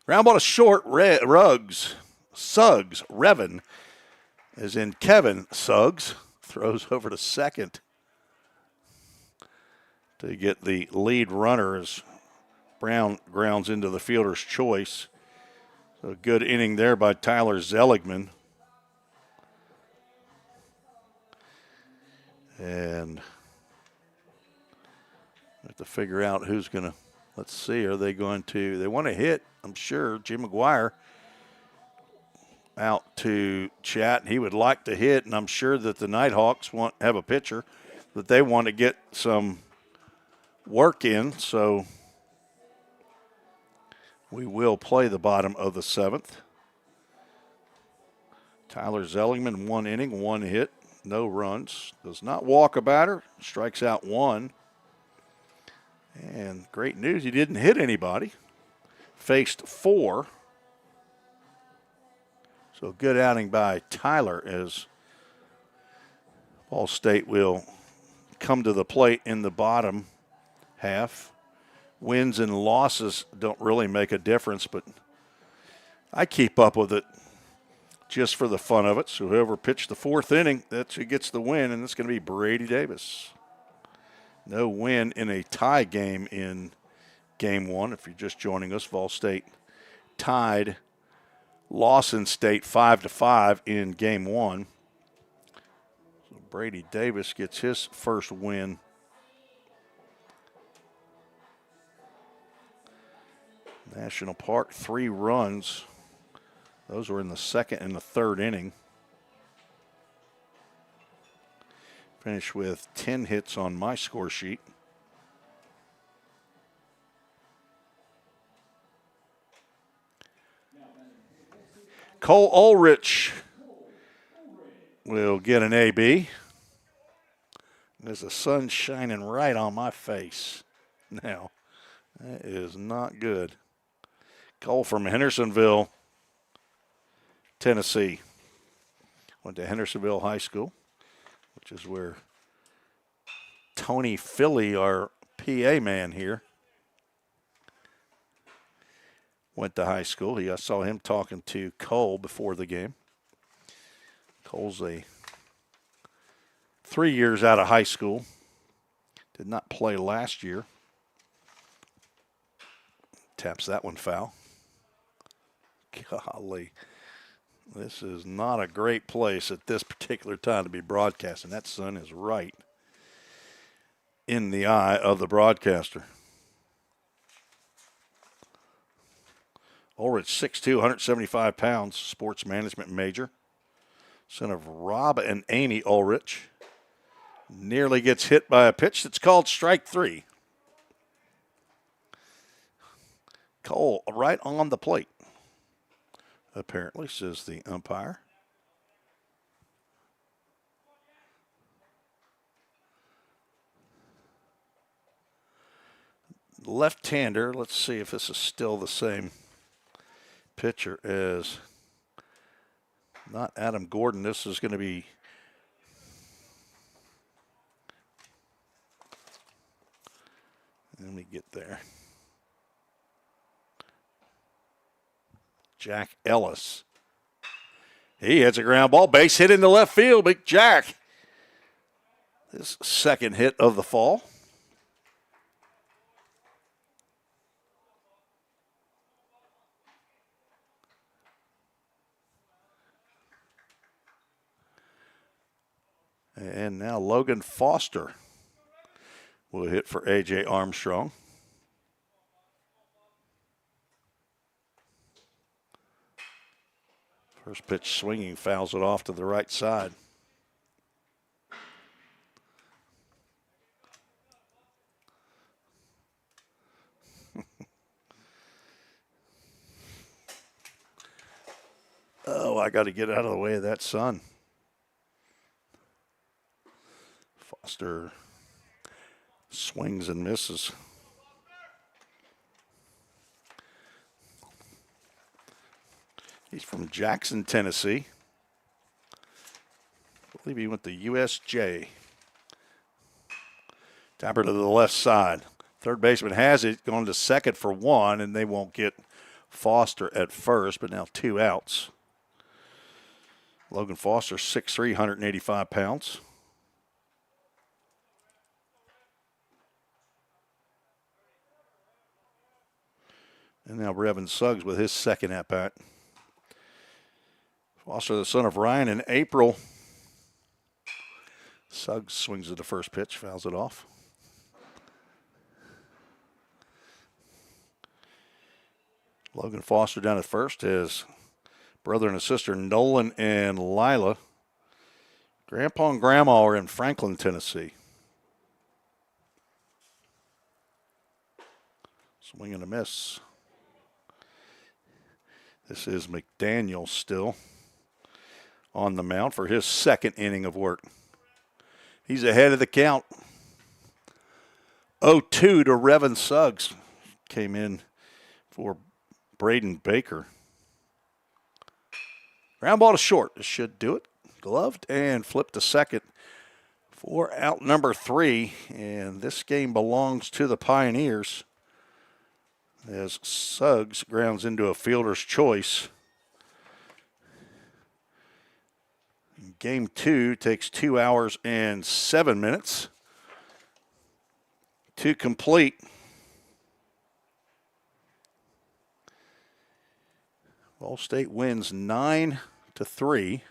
Ground ball to short, Suggs, Revan, as in Kevin Suggs, throws over to second to get the lead runner as Brown grounds into the fielder's choice. So a good inning there by Tyler Zeligman. And have to figure out who's going to, let's see, are they going to, they want to hit, I'm sure, Jim McGuire out to chat. He would like to hit, and I'm sure that the Nighthawks have a pitcher that they want to get some work in. So we will play the bottom of the 7th. Tyler Zeligman, 1 inning, 1 hit, no runs. Does not walk a batter, strikes out 1. And great news, he didn't hit anybody. Faced 4. So good outing by Tyler as Ball State will come to the plate in the bottom half. Wins and losses don't really make a difference, but I keep up with it just for the fun of it. So whoever pitched the 4th inning, that's who gets the win, and it's going to be Brady Davis. No win in a tie game in Game 1. If you're just joining us, Ball State tied Lawson State 5-5 in Game 1. So Brady Davis gets his first win. National Park, 3 runs. Those were in the 2nd and the 3rd inning. Finished with 10 hits on my score sheet. Cole Ulrich will get an AB. There's the sun shining right on my face now. That is not good. Cole from Hendersonville, Tennessee. Went to Hendersonville High School, which is where Tony Philly, our PA man here, went to high school. I saw him talking to Cole before the game. Cole's a 3 years out of high school. Did not play last year. Taps that one foul. Golly. This is not a great place at this particular time to be broadcasting. That sun is right in the eye of the broadcaster. Ulrich, 6'2", 175 pounds, sports management major. Son of Rob and Amy Ulrich. Nearly gets hit by a pitch that's called strike 3. Cole right on the plate, apparently, says the umpire. Left-hander, let's see if this is still the same pitcher as not Adam Gordon. This is going to be let me get there. Jack Ellis. He hits a ground ball, base hit into left field. Big Jack. His second hit of the fall. And now Logan Foster will hit for A.J. Armstrong. First pitch swinging, fouls it off to the right side. Oh, I got to get out of the way of that sun. Foster swings and misses. He's from Jackson, Tennessee. I believe he went to USJ. Tapper to the left side. Third baseman has it, going to second for one, and they won't get Foster at first, but now 2 outs. Logan Foster, 6'3", 185 pounds. And now Brevin Suggs with his second at-bat. Foster, the son of Ryan and April. Suggs swings at the first pitch, fouls it off. Logan Foster down at first. His brother and his sister Nolan and Lila. Grandpa and Grandma are in Franklin, Tennessee. Swing and a miss. This is McDaniel still on the mound for his second inning of work. He's ahead of the count. 0-2 to Brevin Suggs. Came in for Braden Baker. Ground ball to short. This should do it. Gloved and flipped to second for out number 3. And this game belongs to the Pioneers as Suggs grounds into a fielder's choice. Game 2 takes 2 hours and 7 minutes to complete. Ball State wins 9-3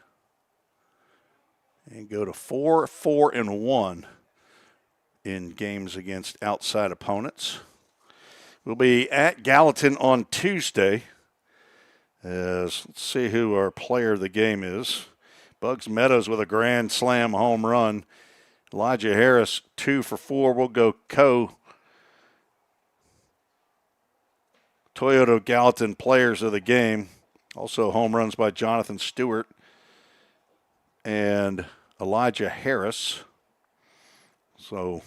and go to 4-4-1 in games against outside opponents. We'll be at Gallatin on Tuesday. Let's see who our player of the game is. Bugs Meadows with a grand slam home run. Elijah Harris, 2 for 4. We'll go Toyota Gallatin players of the game. Also home runs by Jonathan Stewart and Elijah Harris. So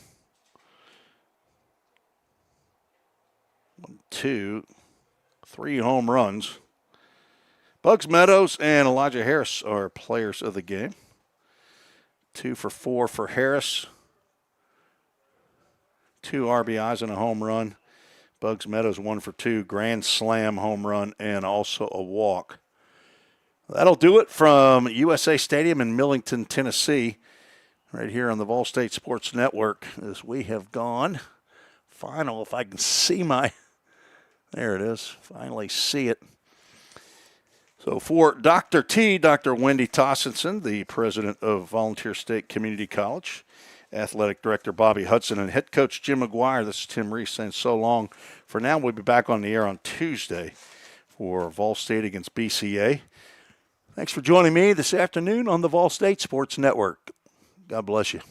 1, 2, 3 home runs. Bugs Meadows and Elijah Harris are players of the game. 2 for 4 for Harris. 2 RBIs and a home run. Bugs Meadows 1 for 2, grand slam home run, and also a walk. That'll do it from USA Stadium in Millington, Tennessee. right here on the Vol State Sports Network as we have gone final. If I can see there it is, finally see it. So for Dr. T, Dr. Wendy Tossenson, the president of Volunteer State Community College, athletic director Bobby Hudson, and head coach Jim McGuire, this is Tim Reese saying so long. For now, we'll be back on the air on Tuesday for Vol State against BCA. Thanks for joining me this afternoon on the Vol State Sports Network. God bless you.